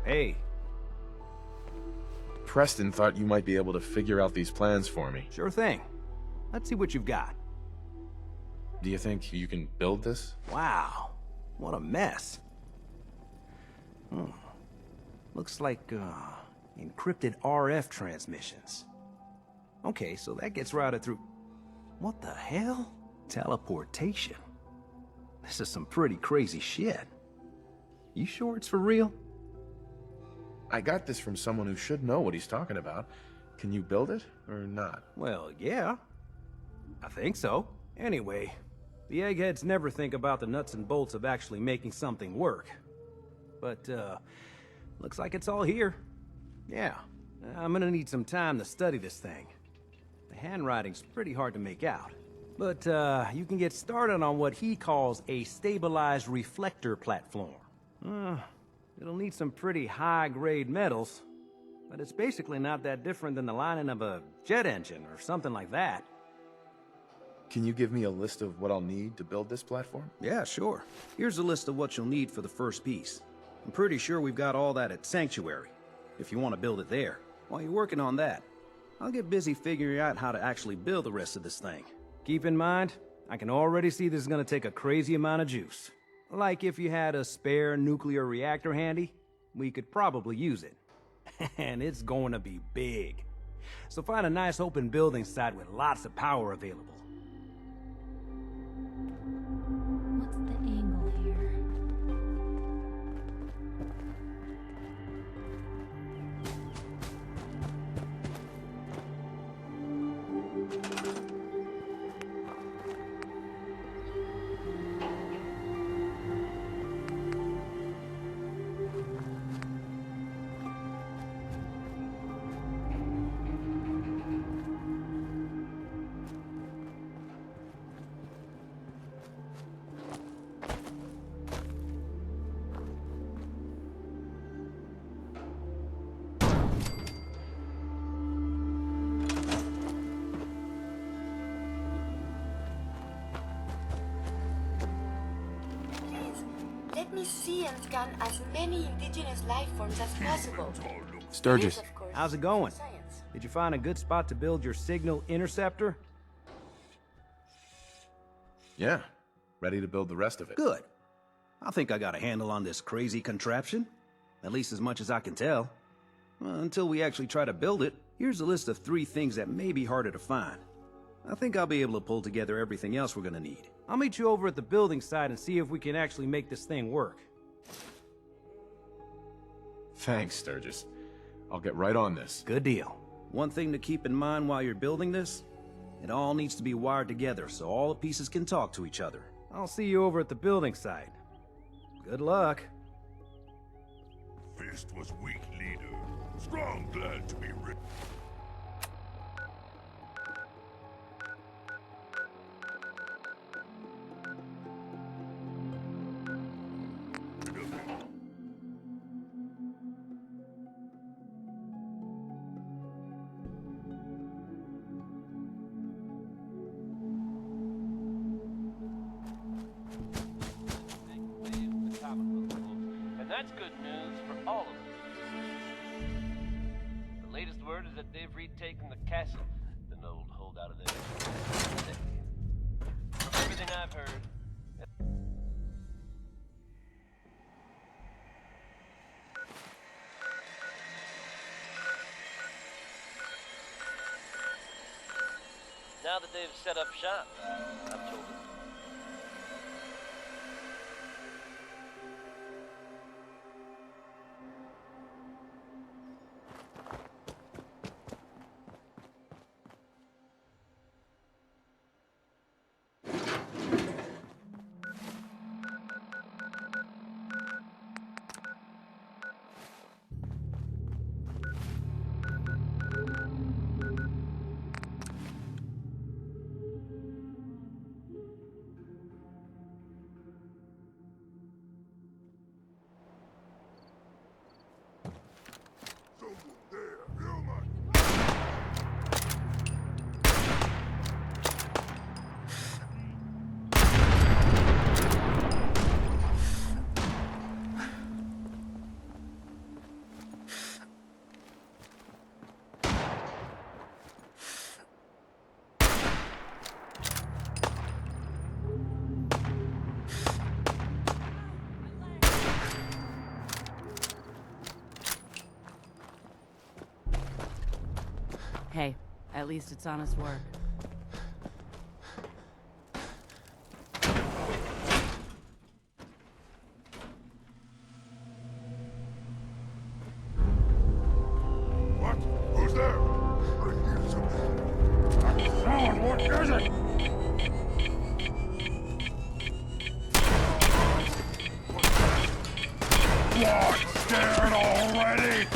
Hey. Preston thought you might be able to figure out these plans for me. Sure thing. Let's see what you've got. Do you think you can build this? Wow. What a mess. Looks like, encrypted RF transmissions. Okay, so that gets routed through... What the hell? Teleportation. This is some pretty crazy shit. You sure it's for real? I got this from someone who should know what he's talking about. Can you build it, or not? Well, yeah. I think so. Anyway, the eggheads never think about the nuts and bolts of actually making something work. But, looks like it's all here. Yeah, I'm gonna need some time to study this thing. The handwriting's pretty hard to make out. But, you can get started on what he calls a stabilized reflector platform. It'll need some pretty high-grade metals, but it's basically not that different than the lining of a jet engine or something like that. Can you give me a list of what I'll need to build this platform? Yeah, sure. Here's a list of what you'll need for the first piece. I'm pretty sure we've got all that at Sanctuary, if you want to build it there. While you're working on that, I'll get busy figuring out how to actually build the rest of this thing. Keep in mind, I can already see this is gonna take a crazy amount of juice. Like if you had a spare nuclear reactor handy, we could probably use it. And it's going to be big. So find a nice open building site with lots of power available. What's the angle here? Let me see and scan as many indigenous life forms as possible. Sturgis. Yes, of course, How's it going? science. Did you find a good spot to build your signal interceptor? Yeah. Ready to build the rest of it. Good. I think I got a handle on this crazy contraption. At least as much as I can tell. Until we actually try to build it, here's a list of 3 things that may be harder to find. I think I'll be able to pull together everything else we're gonna need. I'll meet you over at the building site and see if we can actually make this thing work. Thanks, Sturgis. I'll get right on this. Good deal. One thing to keep in mind while you're building this, it all needs to be wired together so all the pieces can talk to each other. I'll see you over at the building site. Good luck. Fist was weak leader. Strong, glad to be rich. And that's good news for all of us. The latest word is that they've retaken the castle, an old holdout of theirs. From everything I've heard, now that they've set up shop, I've told them. Hey, at least it's honest work. What? Who's there? I hear something. Sound, what is it? What? Scared already?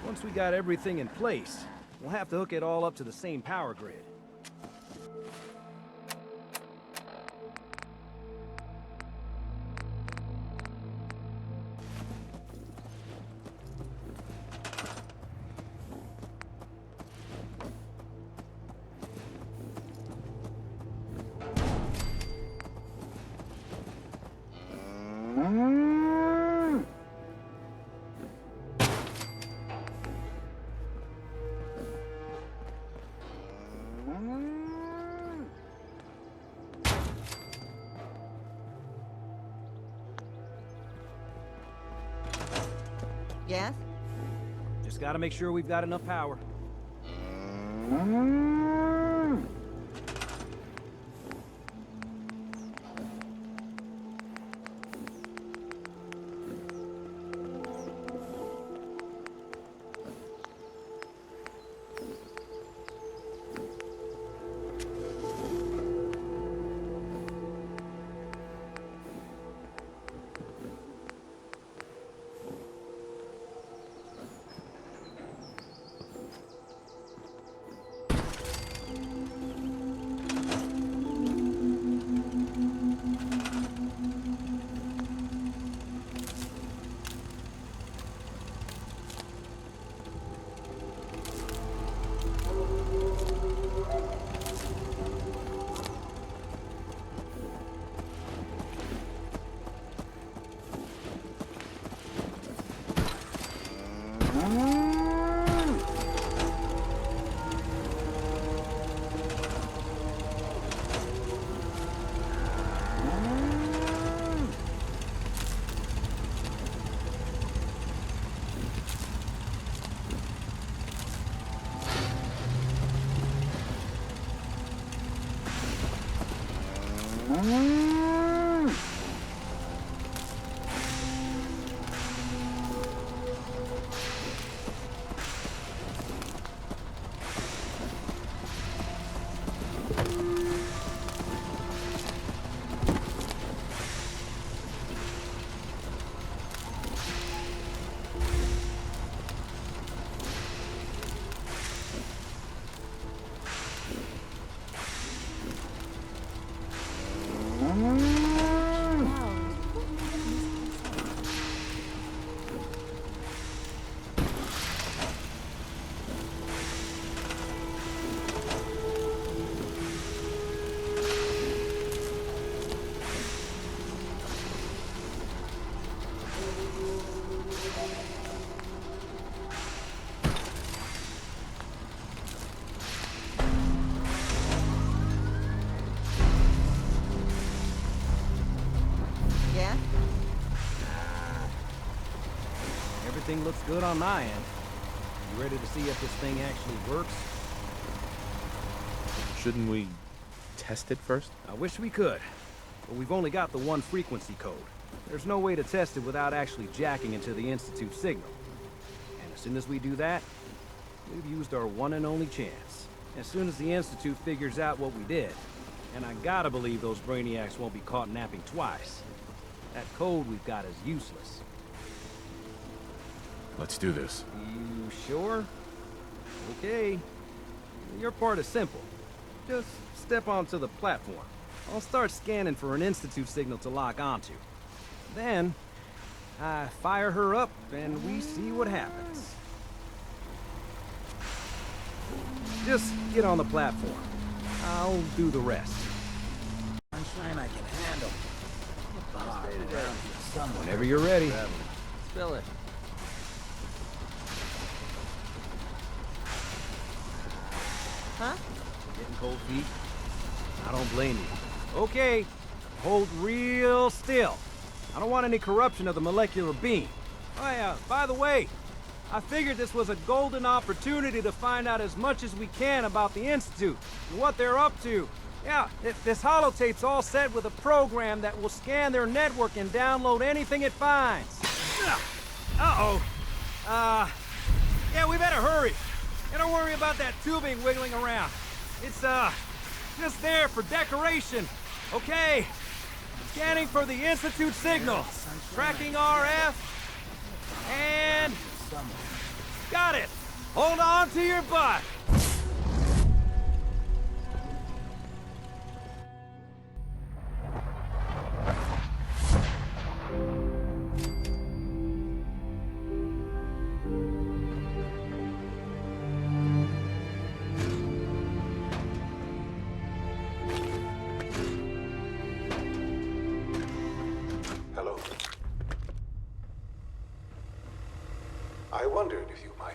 Once we got everything in place, we'll have to hook it all up to the same power grid. Yes? Just gotta make sure we've got enough power. Everything looks good on my end. You ready to see if this thing actually works? Shouldn't we test it first? I wish we could, but we've only got the one frequency code. There's no way to test it without actually jacking into the Institute signal. And as soon as we do that, we've used our one and only chance. As soon as the Institute figures out what we did, and I gotta believe those brainiacs won't be caught napping twice, that code we've got is useless. Let's do this. You sure? Okay. Your part is simple. Just step onto the platform. I'll start scanning for an Institute signal to lock onto. Then, I fire her up and we see what happens. Just get on the platform. I'll do the rest. Sunshine I can handle. Whenever you're ready. Spill it. Huh? Getting cold feet? I don't blame you. Okay, hold real still. I don't want any corruption of the molecular beam. Oh yeah, by the way, I figured this was a golden opportunity to find out as much as we can about the Institute and what they're up to. Yeah, this holotape's all set with a program that will scan their network and download anything it finds. Uh-oh. Yeah, we better hurry. And don't worry about that tubing wiggling around. It's, just there for decoration. Okay. Scanning for the Institute signal. Tracking RF. And... got it. Hold on to your butt. Hello. I wondered if you might...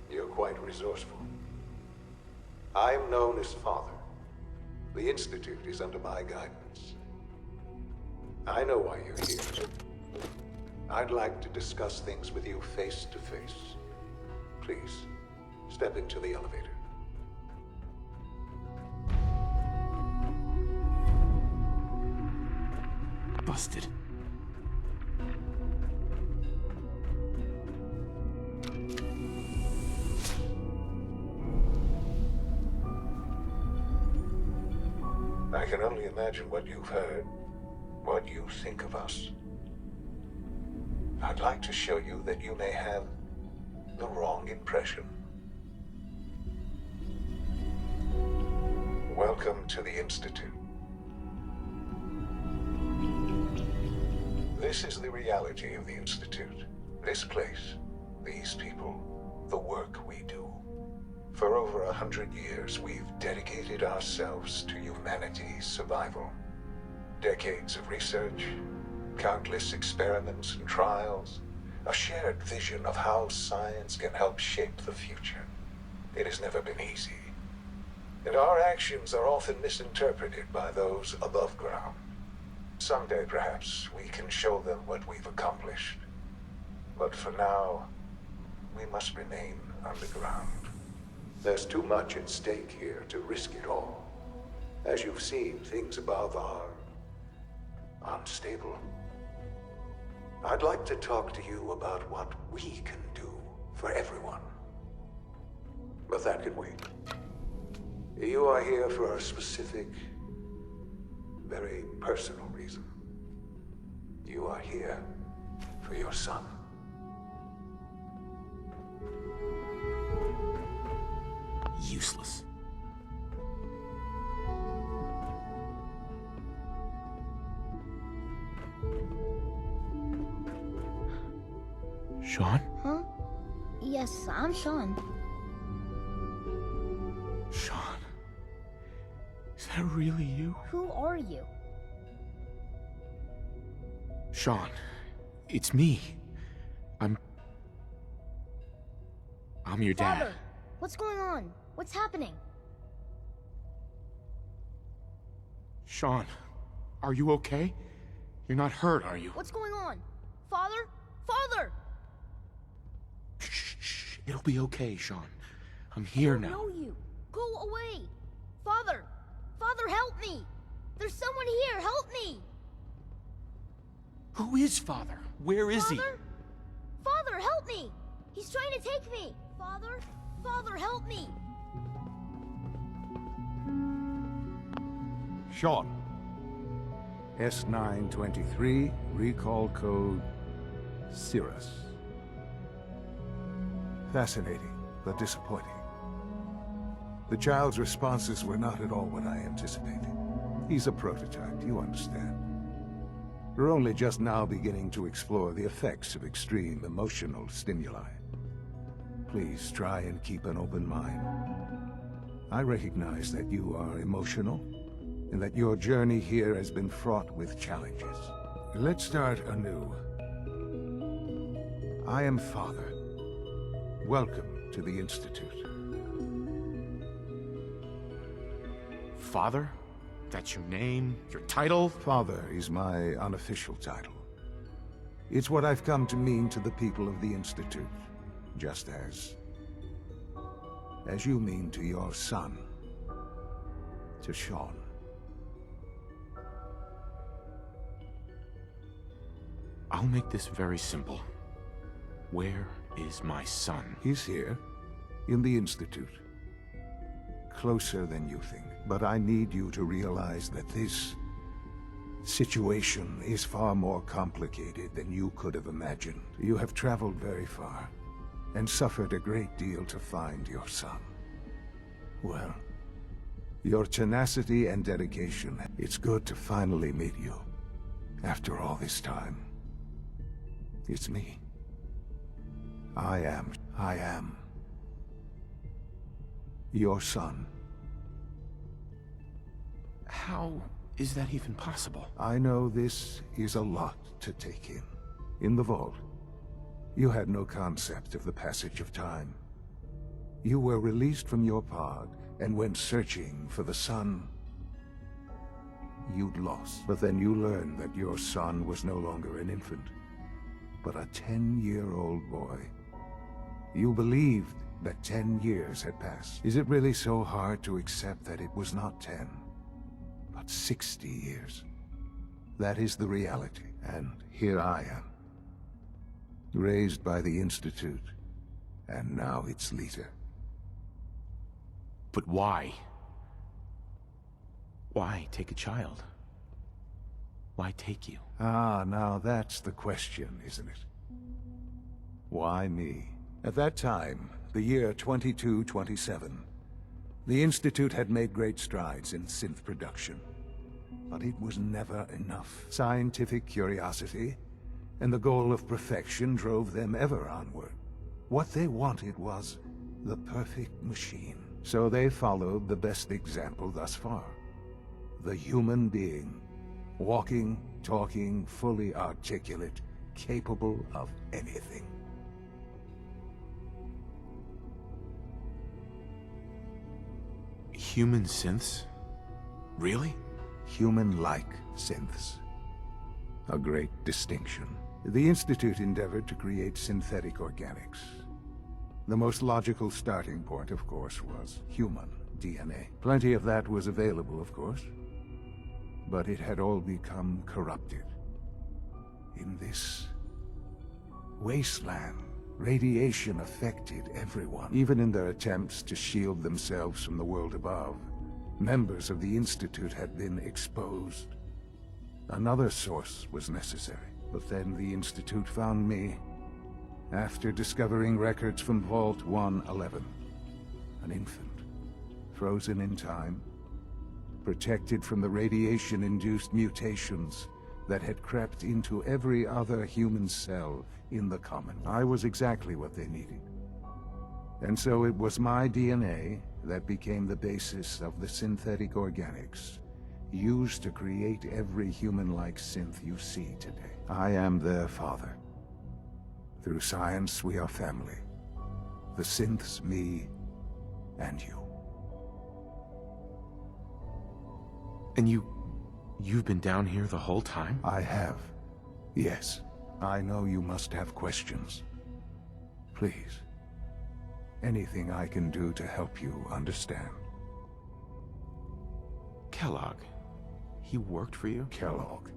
You're quite resourceful. I'm known as Father. The Institute is under my guidance. I know why you're here. I'd like to discuss things with you face to face. Please, step into the elevator. Busted. I can only imagine what you've heard, what you think of us. I'd like to show you that you may have the wrong impression. Welcome to the Institute. This is the reality of the Institute. This place, these people, the work we do. For over 100 years, we've dedicated ourselves to humanity's survival. Decades of research, countless experiments and trials, a shared vision of how science can help shape the future. It has never been easy. And our actions are often misinterpreted by those above ground. Someday, perhaps, we can show them what we've accomplished. But for now, we must remain underground. There's too much at stake here to risk it all. As you've seen, things above are unstable. I'd like to talk to you about what we can do for everyone. But that can wait. You are here for a specific, very personal reason. You are here for your son. Useless. Sean? Huh? Yes, I'm Sean. Sean. Is that really you? Who are you? Sean. It's me. I'm your dad. Father, what's going on? What's happening? Sean, are you okay? You're not hurt, are you? What's going on? Father? Father! Shh. It'll be okay, Sean. I'm here now. I don't know you. Go away. Father! Father, help me! There's someone here, help me! Who is Father? Where is he? Father, help me! He's trying to take me! Father? Father, help me! Sean. S923, recall code Cirrus. Fascinating, but disappointing. The child's responses were not at all what I anticipated. He's a prototype, you understand. We're only just now beginning to explore the effects of extreme emotional stimuli. Please try and keep an open mind. I recognize that you are emotional, and that your journey here has been fraught with challenges. Let's start anew. I am Father. Welcome to the Institute. Father? That's your name? Your title? Father is my unofficial title. It's what I've come to mean to the people of the Institute, just as you mean to your son, to Sean. I'll make this very simple. Where is my son? He's here, in the Institute. Closer than you think. But I need you to realize that this situation is far more complicated than you could have imagined. You have traveled very far, and suffered a great deal to find your son. Well, your tenacity and dedication, it's good to finally meet you. After all this time. It's me. I am your son. How is that even possible? I know this is a lot to take in. In the vault, you had no concept of the passage of time. You were released from your pod and went searching for the son you'd lost. But then you learned that your son was no longer an infant, but a 10-year-old boy. You believed that 10 years had passed. Is it really so hard to accept that it was not 10, but 60 years? That is the reality, and here I am. Raised by the Institute, and now its leader. But why? Why take a child? Why take you? Ah, now that's the question, isn't it? Why me? At that time, the year 2227, the Institute had made great strides in synth production. But it was never enough. Scientific curiosity and the goal of perfection drove them ever onward. What they wanted was the perfect machine. So they followed the best example thus far. The human being. Walking, talking, fully articulate, capable of anything. Human synths? Really? Human-like synths. A great distinction. The Institute endeavored to create synthetic organics. The most logical starting point, of course, was human DNA. Plenty of that was available, of course. But it had all become corrupted. In this wasteland, radiation affected everyone. Even in their attempts to shield themselves from the world above, members of the Institute had been exposed. Another source was necessary. But then the Institute found me, after discovering records from Vault 111. An infant, frozen in time, protected from the radiation-induced mutations that had crept into every other human cell in the Common. I was exactly what they needed. And so it was my DNA that became the basis of the synthetic organics used to create every human-like synth you see today. I am their father. Through science, we are family. The synths, me, and you. And you've been down here the whole time? I have. Yes. I know you must have questions. Please. Anything I can do to help you understand. Kellogg. He worked for you? Kellogg.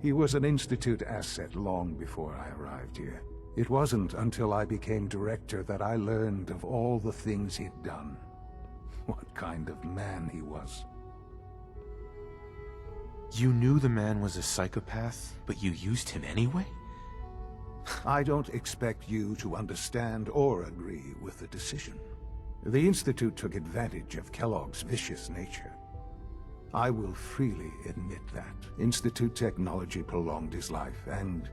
He was an Institute asset long before I arrived here. It wasn't until I became director that I learned of all the things he'd done. What kind of man he was. You knew the man was a psychopath, but you used him anyway? I don't expect you to understand or agree with the decision. The Institute took advantage of Kellogg's vicious nature. I will freely admit that. Institute technology prolonged his life, and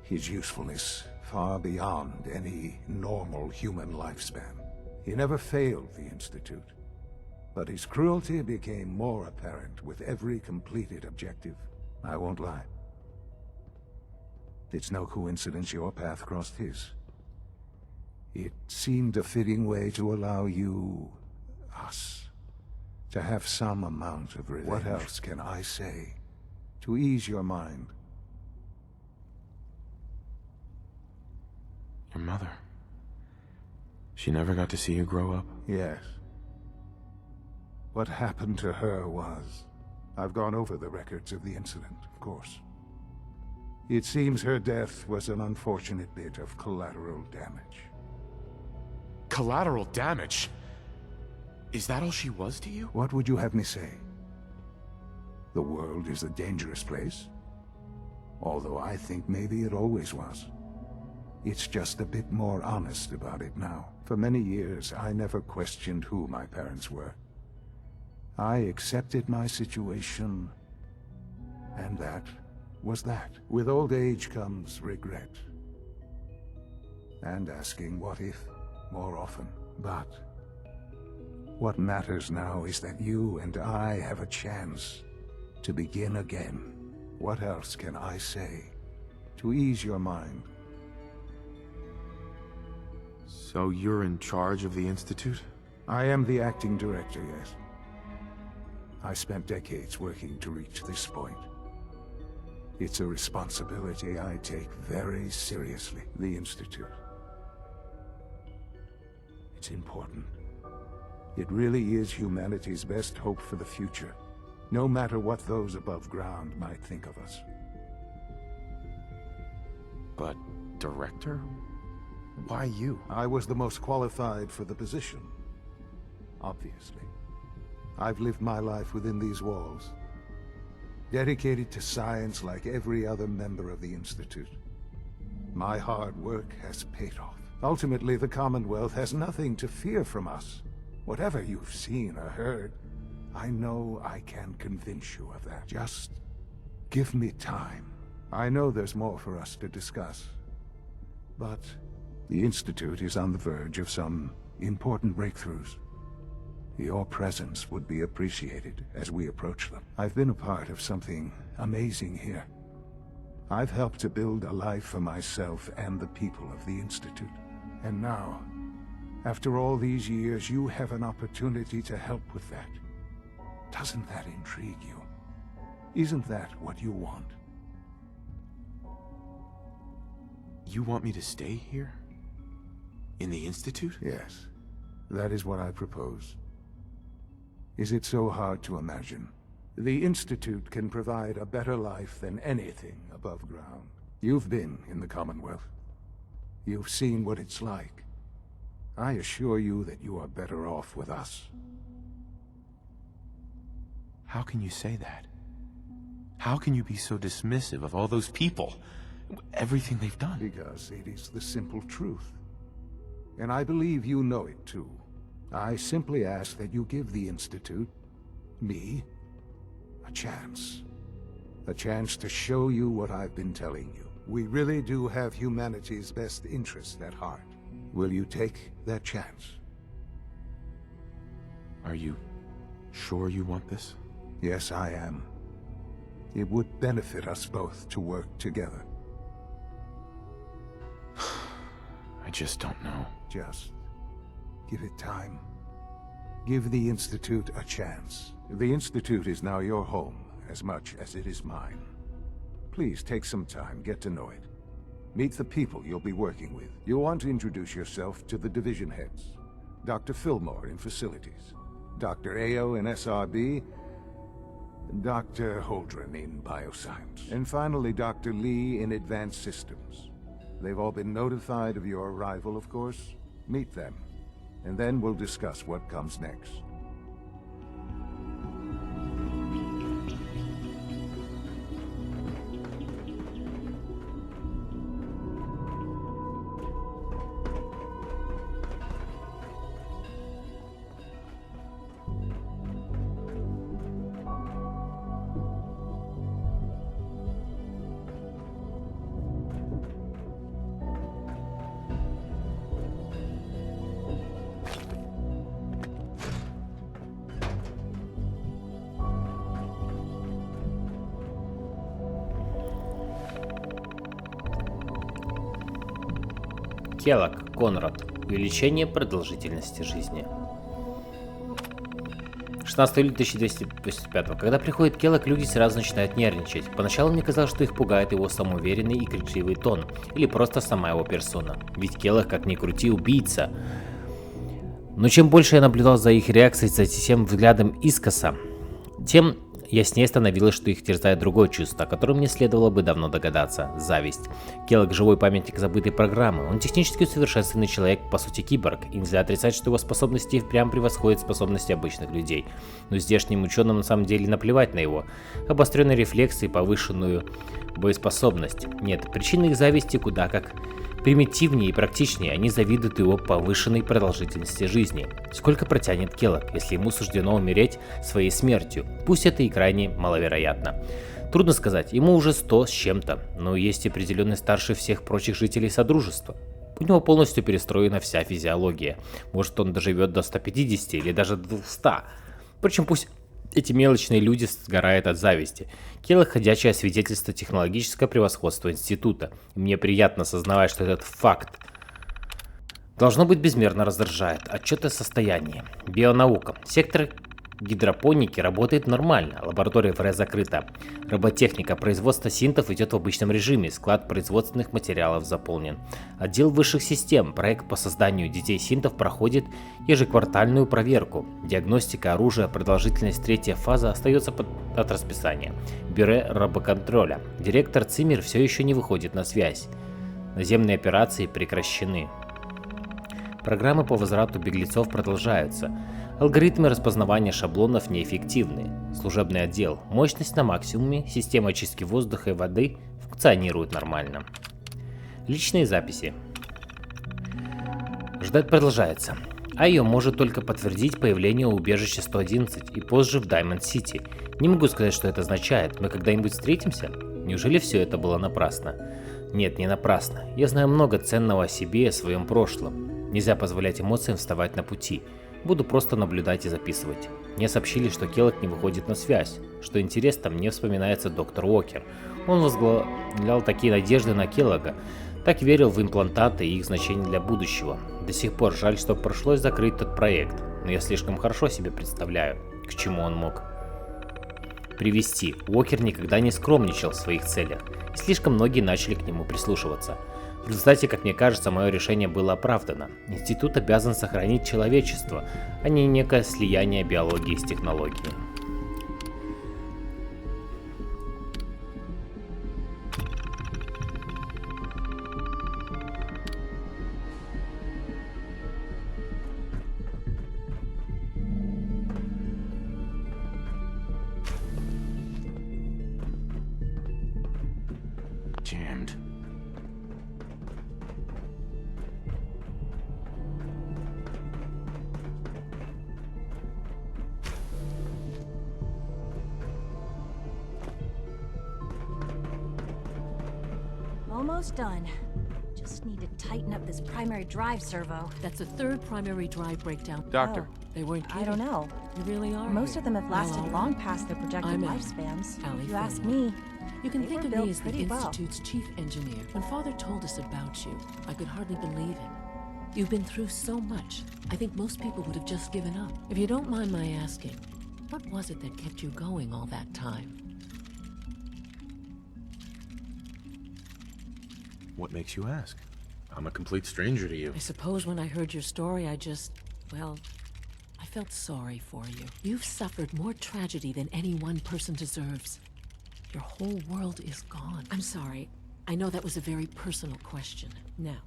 his usefulness far beyond any normal human lifespan. He never failed the Institute, but his cruelty became more apparent with every completed objective. I won't lie. It's no coincidence your path crossed his. It seemed a fitting way to allow you, us, to have some amount of revenge. What else can I say to ease your mind? Your mother. She never got to see you grow up? Yes. What happened to her was... I've gone over the records of the incident, of course. It seems her death was an unfortunate bit of collateral damage. Collateral damage? Is that all she was to you? What would you have me say? The world is a dangerous place? Although I think maybe it always was. It's just a bit more honest about it now. For many years, I never questioned who my parents were. I accepted my situation, and that was that. With old age comes regret. And asking what if more often. But what matters now is that you and I have a chance to begin again. What else can I say to ease your mind? So you're in charge of the Institute? I am the acting director, yes. I spent decades working to reach this point. It's a responsibility I take very seriously. The Institute. It's important. It really is humanity's best hope for the future, no matter what those above ground might think of us. But director? Why you? I was the most qualified for the position, obviously. I've lived my life within these walls, dedicated to science like every other member of the Institute. My hard work has paid off. Ultimately, the Commonwealth has nothing to fear from us. Whatever you've seen or heard, I know I can convince you of that. Just give me time. I know there's more for us to discuss, but the Institute is on the verge of some important breakthroughs. Your presence would be appreciated as we approach them. I've been a part of something amazing here. I've helped to build a life for myself and the people of the Institute. And now, after all these years, you have an opportunity to help with that. Doesn't that intrigue you? Isn't that what you want? You want me to stay here? In the Institute? Yes. That is what I propose. Is it so hard to imagine? The Institute can provide a better life than anything above ground. You've been in the Commonwealth. You've seen what it's like. I assure you that you are better off with us. How can you say that? How can you be so dismissive of all those people? Everything they've done? Because it is the simple truth. And I believe you know it too. I simply ask that you give the Institute, me, a chance. A chance to show you what I've been telling you. We really do have humanity's best interest at heart. Will you take that chance? Are you sure you want this? Yes, I am. It would benefit us both to work together. I just don't know. Just give it time. Give the Institute a chance. The Institute is now your home as much as it is mine. Please take some time, get to know it. Meet the people you'll be working with. You'll want to introduce yourself to the division heads. Dr. Fillmore in Facilities, Dr. Ayo in SRB, Dr. Holdren in Bioscience, and finally Dr. Lee in Advanced Systems. They've all been notified of your arrival, of course. Meet them, and then we'll discuss what comes next. Келлог, Конрад. Увеличение продолжительности жизни. 16 июля 1285. Когда приходит Келлог, люди сразу начинают нервничать. Поначалу мне казалось, что их пугает его самоуверенный и крикливый тон, или просто сама его персона. Ведь Келлог, как ни крути, убийца. Но чем больше я наблюдал за их реакцией, за тем взглядом искоса, тем яснее становилось, что их терзает другое чувство, о котором мне следовало бы давно догадаться – зависть. Келлог – живой памятник забытой программы. Он технически усовершенствованный человек, по сути киборг, и нельзя отрицать, что его способности впрямь превосходят способности обычных людей. Но здешним ученым на самом деле наплевать на его обостренные рефлексы и повышенную боеспособность. Нет, причины их зависти куда как примитивнее и практичнее, они завидуют его повышенной продолжительности жизни. Сколько протянет Келлог, если ему суждено умереть своей смертью? Пусть это и крайне маловероятно. Трудно сказать, ему уже 100 с чем-то, но есть определенный старше всех прочих жителей Содружества. У него полностью перестроена вся физиология. Может, он доживет до 150 или даже до 200. Причем пусть эти мелочные люди сгорают от зависти. Келлог – ходячее свидетельство технологического превосходства института. И мне приятно осознавать, что этот факт должно быть безмерно раздражает. Отчет о состоянии. Бионаука. Сектор гидропоники работает нормально. Лаборатория ФР закрыта. Роботехника. Производство синтов идет в обычном режиме. Склад производственных материалов заполнен. Отдел высших систем. Проект по созданию детей синтов проходит ежеквартальную проверку. Диагностика оружия. Продолжительность 3-я фаза остается от расписания. Бюро робоконтроля. Директор Циммер все еще не выходит на связь. Наземные операции прекращены. Программы по возврату беглецов продолжаются. Алгоритмы распознавания шаблонов неэффективны. Служебный отдел. Мощность на максимуме. Система очистки воздуха и воды функционирует нормально. Личные записи. Ждать продолжается. А ее может только подтвердить появление убежища 111 и позже в Даймонд-Сити. Не могу сказать, что это означает. Мы когда-нибудь встретимся? Неужели все это было напрасно? Нет, не напрасно. Я знаю много ценного о себе и о своем прошлом. Нельзя позволять эмоциям вставать на пути. Буду просто наблюдать и записывать. Мне сообщили, что Келлог не выходит на связь. Что интересно, мне вспоминается доктор Уокер. Он возглавлял такие надежды на Келлога. Так верил в имплантаты и их значение для будущего. До сих пор жаль, что пришлось закрыть тот проект. Но я слишком хорошо себе представляю, к чему он мог привести. Уокер никогда не скромничал в своих целях. И слишком многие начали к нему прислушиваться. В результате, как мне кажется, мое решение было оправдано. Институт обязан сохранить человечество, а не некое слияние биологии с технологией. Jammed. Almost done. Just just need to tighten up this primary drive servo. That's a third primary drive breakdown. Doctor. Oh, They weren't kidding. I don't know. You really are. Most of them have lasted Well, long past their projected I'm lifespans. Allie If you ask Fenway. me, You can they think were of built me as the pretty well. Institute's chief engineer. When Father told us about you, I could hardly believe him. You've been through so much. I think most people would have just given up. If you don't mind my asking, what was it that kept you going all that time? What makes you ask? I'm a complete stranger to you. I suppose when I heard your story, I felt sorry for you. You've suffered more tragedy than any one person deserves. Your whole world is gone. I'm sorry. I know that was a very personal question. Now,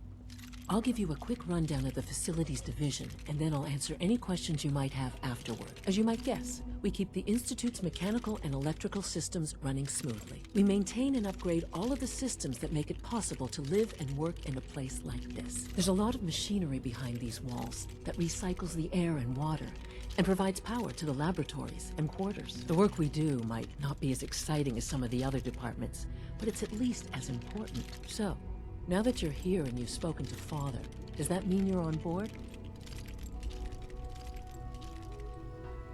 I'll give you a quick rundown of the Facilities Division, and then I'll answer any questions you might have afterward. As you might guess, we keep the Institute's mechanical and electrical systems running smoothly. We maintain and upgrade all of the systems that make it possible to live and work in a place like this. There's a lot of machinery behind these walls that recycles the air and water and provides power to the laboratories and quarters. The work we do might not be as exciting as some of the other departments, but it's at least as important. So, now that you're here and you've spoken to Father, does that mean you're on board?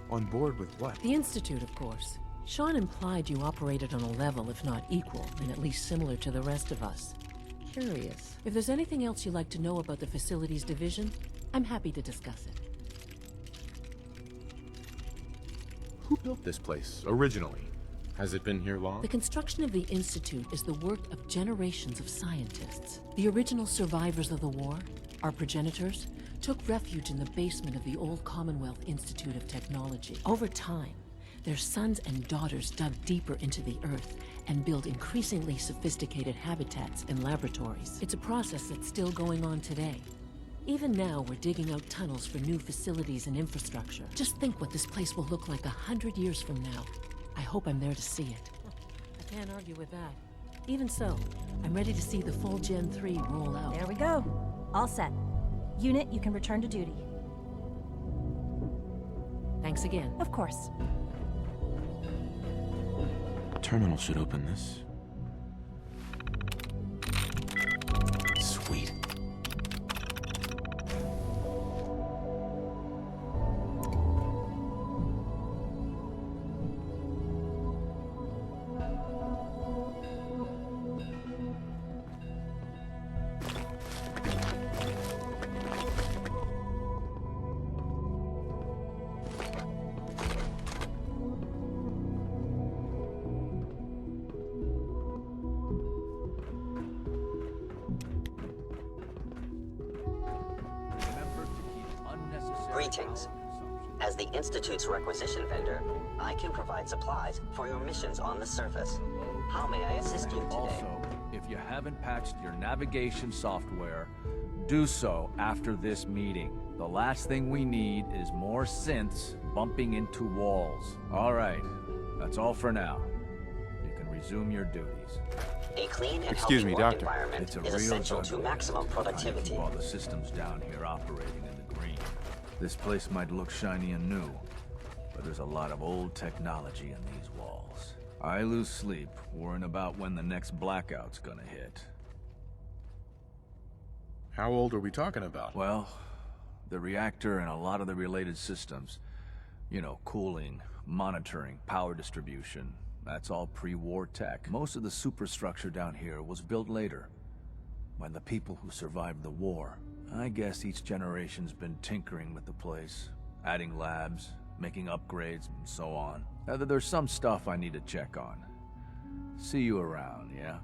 On board with what? The Institute, of course. Sean implied you operated on a level, if not equal, and at least similar to the rest of us. Curious. If there's anything else you'd like to know about the Facilities Division, I'm happy to discuss it. Who built this place, originally? Has it been here long? The construction of the Institute is the work of generations of scientists. The original survivors of the war, our progenitors, took refuge in the basement of the old Commonwealth Institute of Technology. Over time, their sons and daughters dug deeper into the earth and built increasingly sophisticated habitats and laboratories. It's a process that's still going on today. Even now, we're digging out tunnels for new facilities and infrastructure. Just think what this place will look like 100 years from now. I hope I'm there to see it. I can't argue with that. Even so, I'm ready to see the full Gen 3 roll out. There we go. All set. Unit, you can return to duty. Thanks again. Of course. Terminal should open this. Sweet. Greetings. As the Institute's requisition vendor, I can provide supplies for your missions on the surface. How may I assist you today? Also, if you haven't patched your navigation software, do so after this meeting. The last thing we need is more synths bumping into walls. All right, that's all for now. You can resume your duties. A clean and Excuse healthy me, work Doctor. environment It's a is real essential to juggle maximum productivity. All the systems down here operating in the green. This place might look shiny and new, but there's a lot of old technology in these walls. I lose sleep worrying about when the next blackout's gonna hit. How old are we talking about? Well, the reactor and a lot of the related systems, you know, cooling, monitoring, power distribution, that's all pre-war tech. Most of the superstructure down here was built later, when the people who survived the war. I guess each generation's been tinkering with the place, adding labs, making upgrades, and so on. There's some stuff I need to check on. See you around, yeah?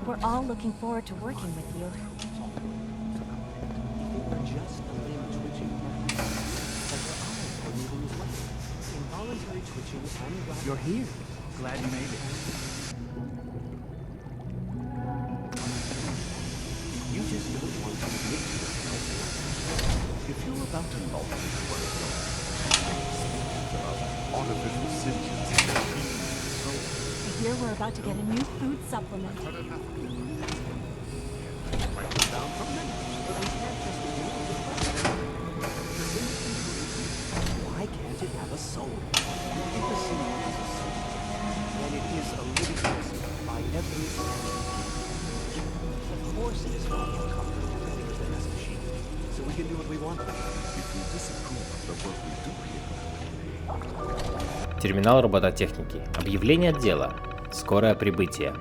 We're all looking forward to working with you. You're here. Glad you made it. You just don't want to admit to yourself. If you're about to log into one of those artificial sentience, I hear we're about to get a new food supplement. a soul. You think the city is a soul, and it is a living person by every standard. Of course it is not more comfortable to think of them as machines, so we can do what we want. If you disapprove of the work we do here, Терминал робототехники. Объявление отдела. Скорое прибытие.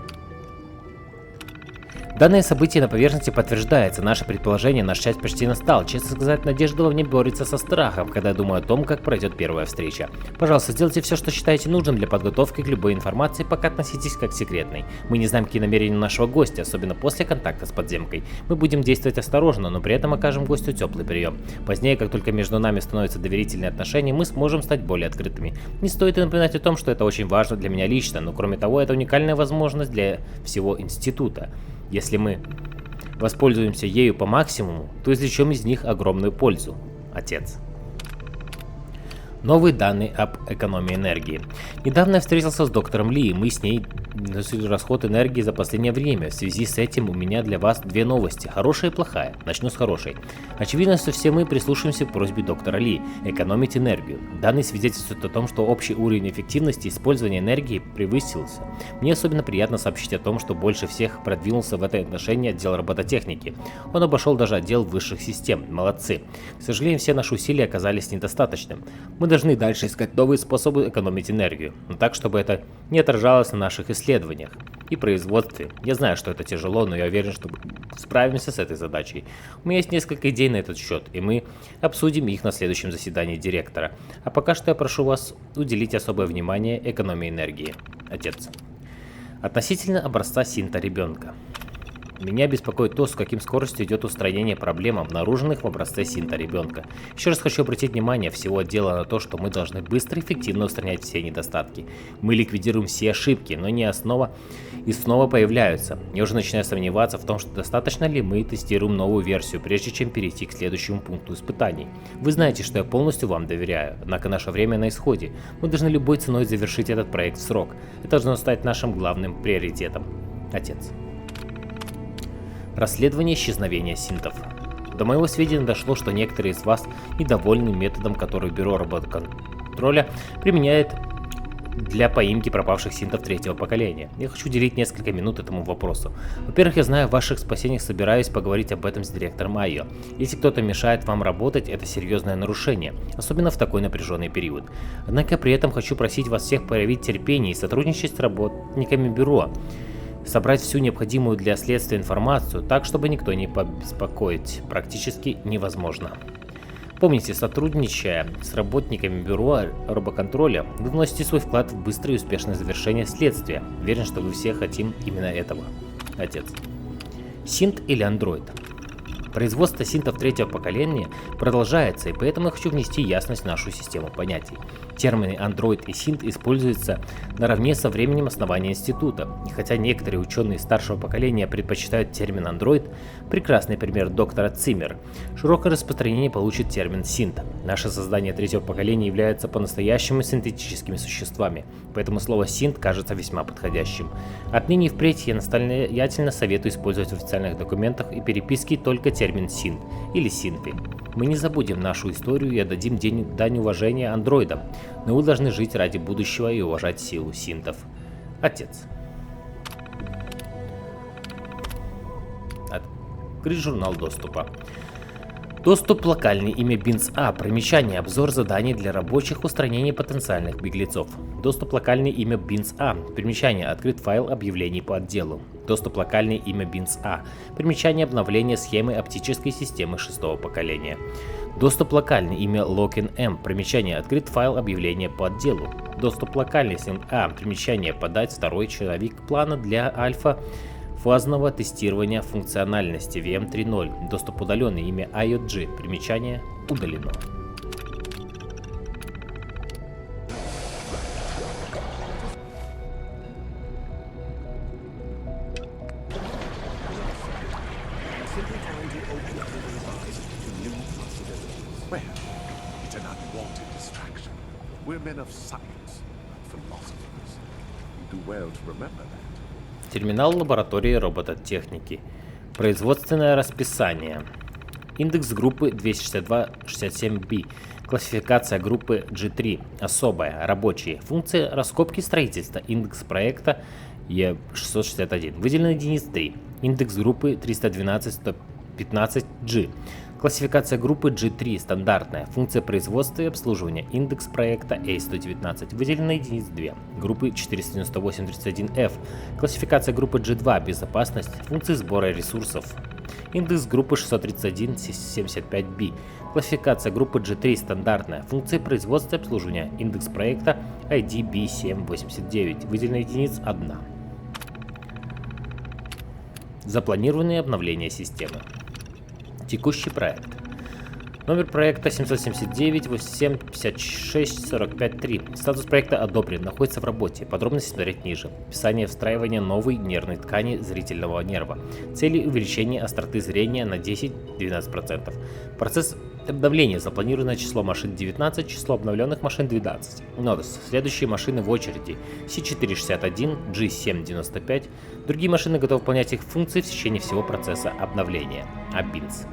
Данное событие на поверхности подтверждается. Наше предположение, наш часть почти настал. Честно сказать, надежда во мне борется со страхом, когда я думаю о том, как пройдет первая встреча. Пожалуйста, сделайте все, что считаете нужным для подготовки к любой информации, пока относитесь как к секретной. Мы не знаем, какие намерения у нашего гостя, особенно после контакта с подземкой. Мы будем действовать осторожно, но при этом окажем гостю теплый прием. Позднее, как только между нами становятся доверительные отношения, мы сможем стать более открытыми. Не стоит и напоминать о том, что это очень важно для меня лично, но кроме того, это уникальная возможность для всего института. Если мы воспользуемся ею по максимуму, то извлечем из них огромную пользу. Отец. Новые данные об экономии энергии. Недавно я встретился с доктором Ли, и мы с ней расход энергии за последнее время. В связи с этим у меня для вас две новости, хорошая и плохая. Начну с хорошей. Очевидно, что все мы прислушаемся к просьбе доктора Ли экономить энергию. Данные свидетельствуют о том, что общий уровень эффективности использования энергии превысился. Мне особенно приятно сообщить о том, что больше всех продвинулся в это отношении отдел робототехники. Он обошел даже отдел высших систем. Молодцы. К сожалению, все наши усилия оказались недостаточным. Мы должны дальше искать новые способы экономить энергию, но так, чтобы это не отражалось на наших исследованиях и производстве. Я знаю, что это тяжело, но я уверен, что справимся с этой задачей. У меня есть несколько идей на этот счет, и мы обсудим их на следующем заседании директора. А пока что я прошу вас уделить особое внимание экономии энергии. Отец. Относительно образца синта ребенка. Меня беспокоит то, с каким скоростью идет устранение проблем, обнаруженных в образце синта ребенка. Еще раз хочу обратить внимание всего отдела на то, что мы должны быстро и эффективно устранять все недостатки. Мы ликвидируем все ошибки, но не снова появляются. Я уже начинаю сомневаться в том, что достаточно ли мы тестируем новую версию, прежде чем перейти к следующему пункту испытаний. Вы знаете, что я полностью вам доверяю, однако наше время на исходе. Мы должны любой ценой завершить этот проект в срок. Это должно стать нашим главным приоритетом. Отец. Расследование исчезновения синтов. До моего сведения дошло, что некоторые из вас недовольны методом, который Бюро роботоконтроля применяет для поимки пропавших синтов третьего поколения. Я хочу уделить несколько минут этому вопросу. Во-первых, я знаю о ваших спасениях, собираюсь поговорить об этом с директором Айо. Если кто-то мешает вам работать, это серьезное нарушение, особенно в такой напряженный период. Однако при этом хочу просить вас всех проявить терпение и сотрудничать с работниками бюро. Собрать всю необходимую для следствия информацию так, чтобы никто не побеспокоить, практически невозможно. Помните, сотрудничая с работниками бюро робоконтроля, вы вносите свой вклад в быстрое и успешное завершение следствия. Уверен, что вы все хотим именно этого. Отец. Синт или андроид? Производство синтов третьего поколения продолжается, и поэтому я хочу внести ясность в нашу систему понятий. Термины андроид и синт используются наравне со временем основания института, и хотя некоторые ученые старшего поколения предпочитают термин андроид, прекрасный пример доктора Циммер, широкое распространение получит термин синт. Наши создания третьего поколения являются по-настоящему синтетическими существами, поэтому слово синт кажется весьма подходящим. Отныне и впредь я настоятельно советую использовать в официальных документах и переписке только термин синт или синты. Мы не забудем нашу историю и отдадим дань уважения андроидам, но вы должны жить ради будущего и уважать силу синтов. Отец. Открыть журнал доступа. Доступ локальный, имя Бинс А, примечание, обзор заданий для рабочих, устранение потенциальных беглецов. Доступ локальный, имя Бинс А, примечание, открыт файл объявлений по отделу. Доступ локальный, имя Бинс А, примечание, обновление схемы оптической системы шестого поколения. Доступ локальный, имя Локин М, примечание, открыт файл объявления по отделу. Доступ локальный, А, примечание, подать второй черновик плана для альфа фазного тестирования функциональности VM 3.0. Доступ удаленный, имя IOG, примечание удалено. Терминал лаборатории робототехники. Производственное расписание. Индекс группы 26267B. Классификация группы G3. Особая. Рабочие. Функция раскопки строительства. Индекс проекта E661. Выделено единиц 3. Индекс группы 312-115G. Классификация группы G3. Стандартная. Функция производства и обслуживания. Индекс проекта A119. Выделено единиц 2. Группы 498-31F. Классификация группы G2. Безопасность. Функции сбора ресурсов. Индекс группы 631-75B. Классификация группы G3 стандартная. Функции производства и обслуживания. Индекс проекта ID B789. Выделено единиц 1. Запланированные обновления системы. Текущий проект. Номер проекта 779-856-45-3. Статус проекта одобрен, находится в работе. Подробности смотреть ниже. Описание встраивания новой нервной ткани зрительного нерва. Цели увеличения остроты зрения на 10-12%. Процесс обновления. Запланированное число машин 19, число обновленных машин 12. Нотус. Следующие машины в очереди. C461, G795. Другие машины готовы выполнять их функции в течение всего процесса обновления. Абинс.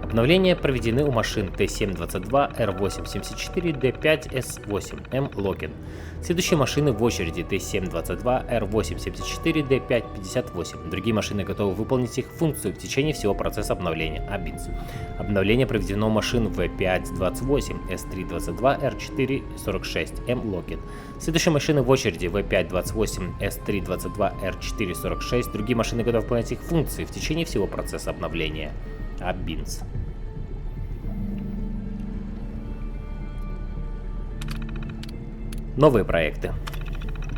Обновления проведены у машин Т722, Р874, Д5С8, М. Локин. Следующие машины в очереди Т722, Р874, Д558. Другие машины готовы выполнить их функцию в течение всего процесса обновления. Абинс. Обновление проведено у машин В528, С322, Р446, М. Локин. Следующие машины в очереди В528, С322, Р446. Другие машины готовы выполнять их функции в течение всего процесса обновления. Абинс. Новые проекты.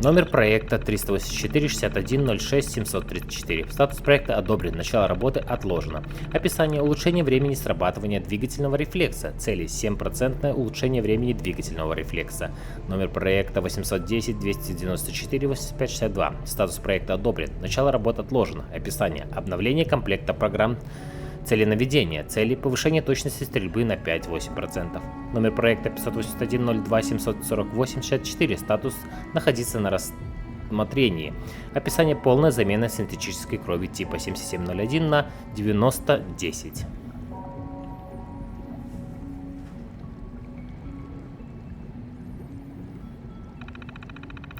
Номер проекта 384-61-06-734. Статус проекта одобрен. Начало работы отложено. Описание: улучшение времени срабатывания двигательного рефлекса. Цели: 7% улучшение времени двигательного рефлекса. Номер проекта 810-294-8562. Статус проекта одобрен. Начало работы отложено. Описание: обновление комплекта программ. Цели наведения. Цели: повышение точности стрельбы на 5-8%. Номер проекта 581-02-748-64. Статус: находиться на рассмотрении. Описание: полная замена синтетической крови типа 7701 на 9010.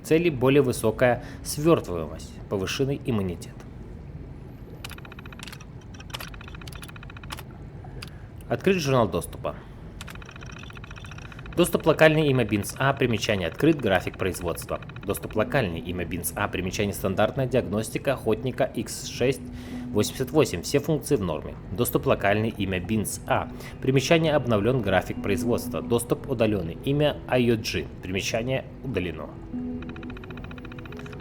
Цели: более высокая свертываемость, повышенный иммунитет. Открыть журнал доступа. Доступ локальный, имя бинс А, примечание открыт, график производства. Доступ локальный, имя бинс А, примечание стандартная диагностика охотника X688, все функции в норме. Доступ локальный, имя бинс А, примечание обновлен, график производства. Доступ удаленный, имя IOG, примечание удалено.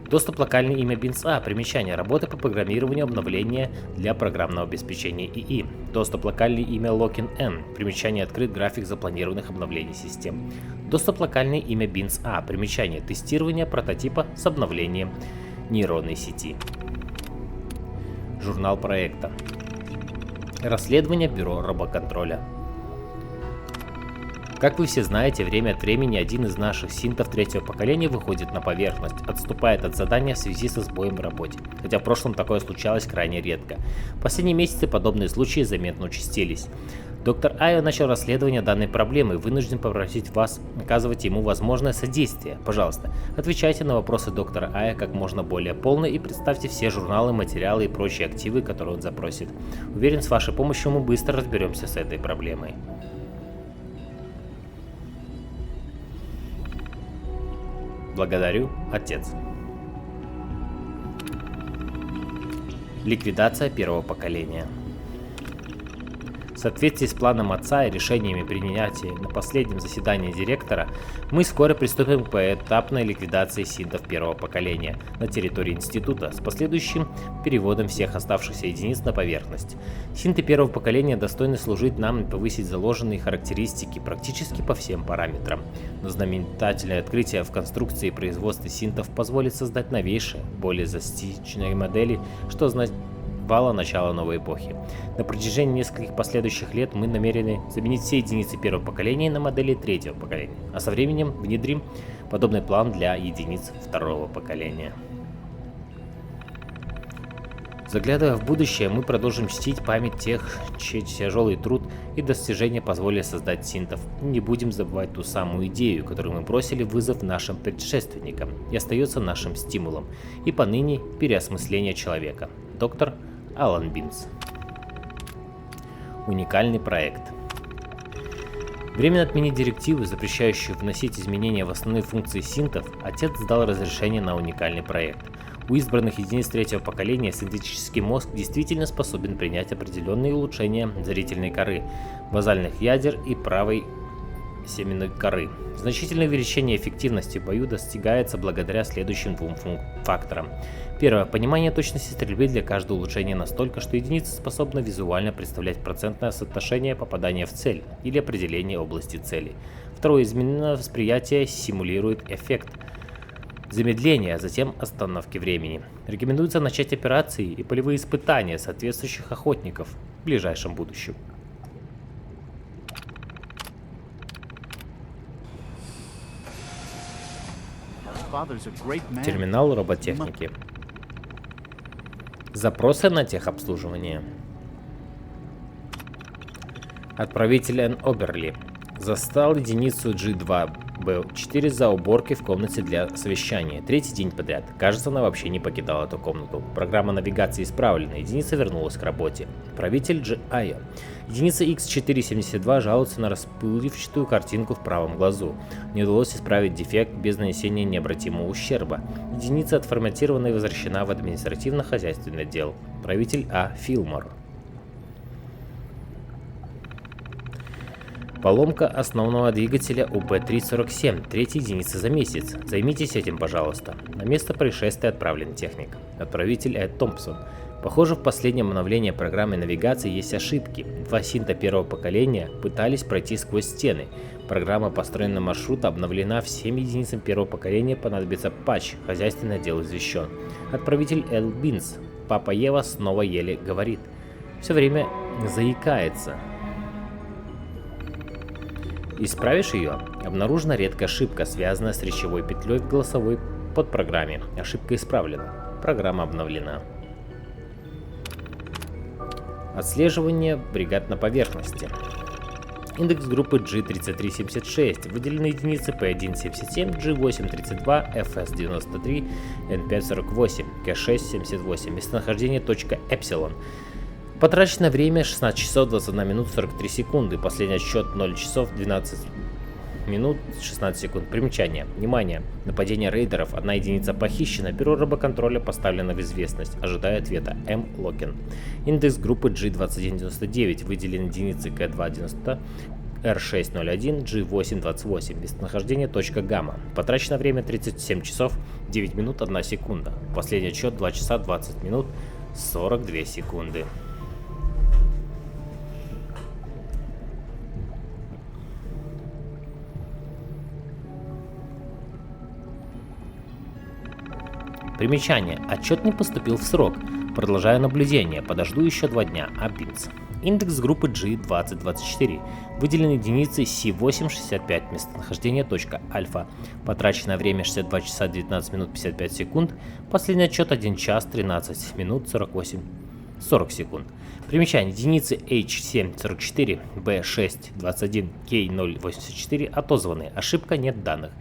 Доступ локальный, имя бинс А, примечание работы по программированию обновления для программного обеспечения ИИ. Доступ локальный, имя Локин N, примечание открыт, график запланированных обновлений систем. Доступ локальный, имя бинс А, примечание тестирование прототипа с обновлением нейронной сети. Журнал проекта. Расследование бюро робоконтроля. Как вы все знаете, время от времени один из наших синтов третьего поколения выходит на поверхность, отступает от задания в связи со сбоем в работе, хотя в прошлом такое случалось крайне редко. В последние месяцы подобные случаи заметно участились. Доктор Айо начал расследование данной проблемы и вынужден попросить вас оказывать ему возможное содействие. Пожалуйста, отвечайте на вопросы доктора Айо как можно более полно и представьте все журналы, материалы и прочие активы, которые он запросит. Уверен, с вашей помощью мы быстро разберемся с этой проблемой. Благодарю, отец. Ликвидация первого поколения. В соответствии с планом отца и решениями, принятия на последнем заседании директора, мы скоро приступим к поэтапной ликвидации синтов первого поколения на территории института с последующим переводом всех оставшихся единиц на поверхность. Синты первого поколения достойны служить нам и повысить заложенные характеристики практически по всем параметрам. Но знаменательное открытие в конструкции и производстве синтов позволит создать новейшие, более застичные модели, что означает начало новой эпохи. На протяжении нескольких последующих лет мы намерены заменить все единицы первого поколения на модели третьего поколения, а со временем внедрим подобный план для единиц второго поколения. Заглядывая в будущее, мы продолжим чтить память тех, чей тяжелый труд и достижения позволили создать синтов. Не будем забывать ту самую идею, которую мы бросили вызов нашим предшественникам, и остается нашим стимулом. И поныне переосмысление человека. Доктор Алан Бинс. Уникальный проект. Временно отменить директиву, запрещающую вносить изменения в основные функции синтов, отец дал разрешение на уникальный проект. У избранных единиц третьего поколения синтетический мозг действительно способен принять определенные улучшения зрительной коры, базальных ядер и правой семенной коры. Значительное увеличение эффективности в бою достигается благодаря следующим двум факторам. Первое. Понимание точности стрельбы для каждого улучшения настолько, что единица способна визуально представлять процентное соотношение попадания в цель или определение области цели. Второе. Измененное восприятие симулирует эффект замедления, а затем остановки времени. Рекомендуется начать операции и полевые испытания соответствующих охотников в ближайшем будущем. Терминал роботехники. Запросы на техобслуживание. Отправитель Н. Оберли застал единицу G2B4 за уборкой в комнате для совещания. Третий день подряд. Кажется, она вообще не покидала эту комнату. Программа навигации исправлена. Единица вернулась к работе. Правитель G.I.O. Единица X472 жалуется на расплывчатую картинку в правом глазу. Не удалось исправить дефект без нанесения необратимого ущерба. Единица отформатирована и возвращена в административно-хозяйственный отдел. Правитель А. Филмор. Поломка основного двигателя УП-347, третья единица за месяц. Займитесь этим, пожалуйста. На место происшествия отправлен техник. Отправитель Эд Томпсон. Похоже, в последнем обновлении программы навигации есть ошибки. Два синта первого поколения пытались пройти сквозь стены. Программа построенного маршрута обновлена, всем единицам первого поколения понадобится патч. Хозяйственный отдел извещен. Отправитель Эл Бинс. Папа Ева снова еле говорит. Все время заикается. Исправишь ее? Обнаружена редкая ошибка, связанная с речевой петлей в голосовой подпрограмме. Ошибка исправлена. Программа обновлена. Отслеживание бригад на поверхности. Индекс группы G3376. Выделены единицы P177, G832, FS93, N548, K678. Местонахождение .Эпсилон. Потраченное время 16 часов 21 минут 43 секунды. Последний отсчет 0 часов 12 минут 16 секунд. Примечание. Внимание. Нападение рейдеров. Одна единица похищена. Бюро рыбоконтроля поставлено в известность. Ожидая ответа. М. Локин. Индекс группы G2199. Выделены единицы К290, R601, G828. Местонахождение .Гамма. Потраченное время 37 часов 9 минут 1 секунда. Последний отсчет 2 часа 20 минут 42 секунды. Примечание. Отчет не поступил в срок. Продолжаю наблюдение. Подожду еще 2 дня. Абинц. Индекс группы G2024. Выделены единицы C865. Местонахождение .Альфа. Потраченное время 62 часа 19 минут 55 секунд. Последний отчет 1 час 13 минут 40 секунд. Примечание. Единицы H744, B621, K084 отозваны. Ошибка, нет данных.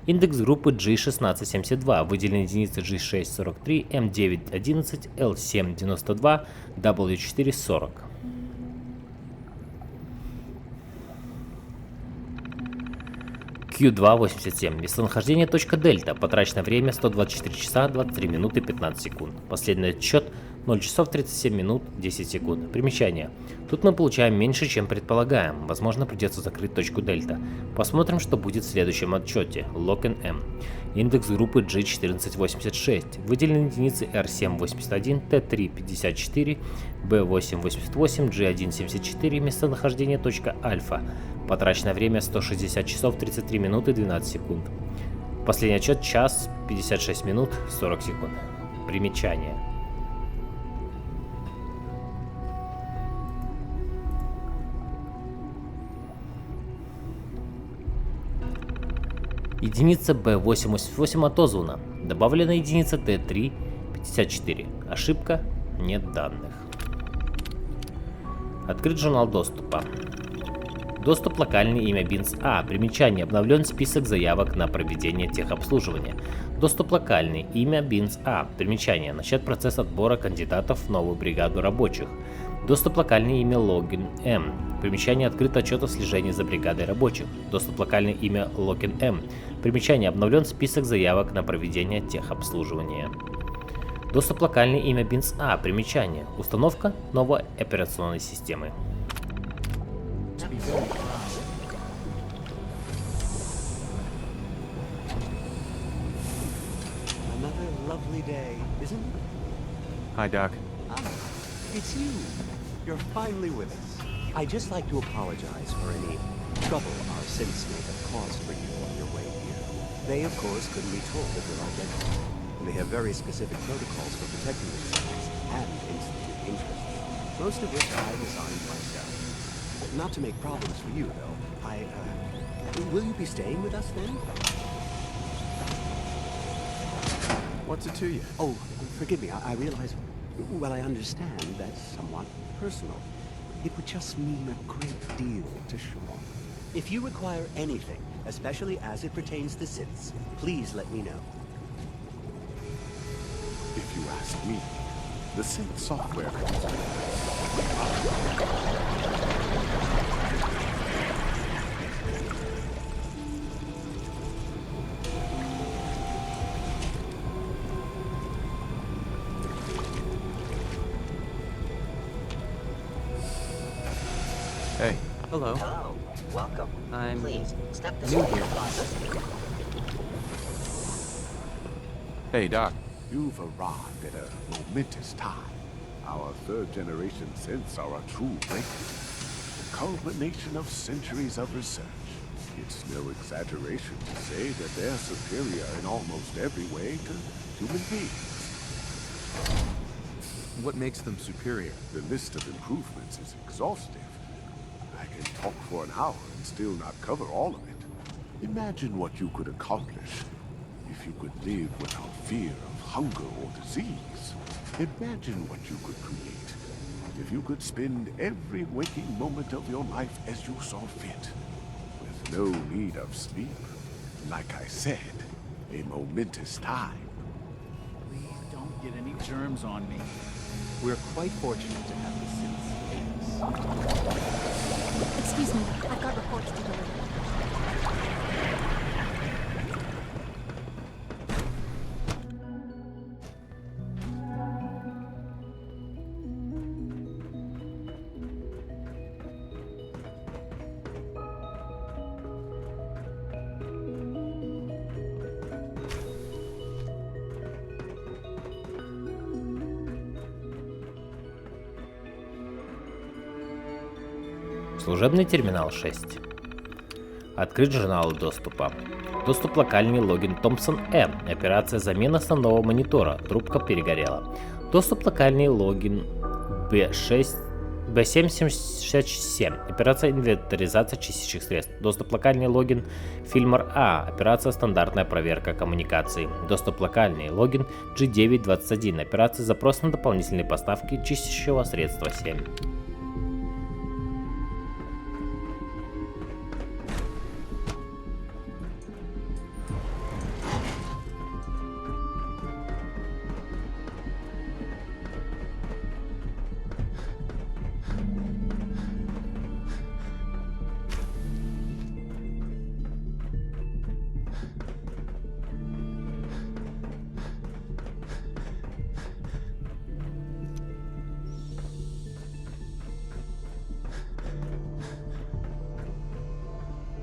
Индекс группы G1672. Выделены единицы G643, M911, L792, W440. Q287. Местонахождение .Дельта. Потраченное время 124 часа 23 минуты 15 секунд. Последний отсчет 0 часов 37 минут 10 секунд. Примечание. Тут мы получаем меньше, чем предполагаем. Возможно, придется закрыть точку Дельта. Посмотрим, что будет в следующем отчете. Локен М. Индекс группы G1486. Выделены единицы R781, T354, B888, G174. Местонахождение .Альфа. Потраченное время 160 часов 33 минуты 12 секунд. Последний отчет час 56 минут 40 секунд. Примечание. Единица B888 отозвана. Добавлена единица T354. Ошибка Нет данных. Открыть журнал доступа. Доступ локальный, имя Бинс А. Примечание. Обновлен список заявок на проведение техобслуживания. Доступ локальный, имя Бинс А. Примечание. Начат процесс отбора кандидатов в новую бригаду рабочих. Доступ локальный, имя Логин М. Примечание. Открыт отчет о слежении за бригадой рабочих. Доступ локальный, имя Логин М. Примечание. Обновлен список заявок на проведение техобслуживания. Доступ локальный, имя Бинс А. Примечание. Установка новой операционной системы. Another lovely day, isn't it? Hi, Doc. Ah, it's you. You're finally with us. I'd just like to apologize for any trouble our synths may have caused for you on your way here. They, of course, couldn't be told of your identity. And they have very specific protocols for protecting themselves and Institute interests, most of which I designed myself. Not to make problems for you, though. Will you be staying with us then? What's it to you? Oh, forgive me. I realize... Well, I understand that's somewhat personal. It would just mean a great deal to Sean. If you require anything, especially as it pertains to synths, please let me know. If you ask me, the synth software... Hey. Hello. Hello. Welcome. Please, step this new way. here. Hey, Doc. You've arrived at a momentous time. Our third-generation synths are a true breakthrough. The culmination of centuries of research. It's no exaggeration to say that they're superior in almost every way to human beings. What makes them superior? The list of improvements is exhaustive. I can talk for an hour and still not cover all of it. Imagine what you could accomplish if you could live without fear of hunger or disease. Imagine what you could create if you could spend every waking moment of your life as you saw fit, with no need of sleep. Like I said, a momentous time. Please don't get any germs on me. We're quite fortunate to have the synths aid us. Excuse me, I've got reports to deliver. Служебный терминал 6. Открыть журнал доступа. Доступ локальный, логин Томпсон М. Операция замена основного монитора. Трубка перегорела. Доступ локальный, логин B767. Операция инвентаризация чистящих средств. Доступ локальный, логин Фильмар А. Операция стандартная проверка коммуникаций. Доступ локальный, логин G921. Операция запрос на дополнительные поставки чистящего средства 7.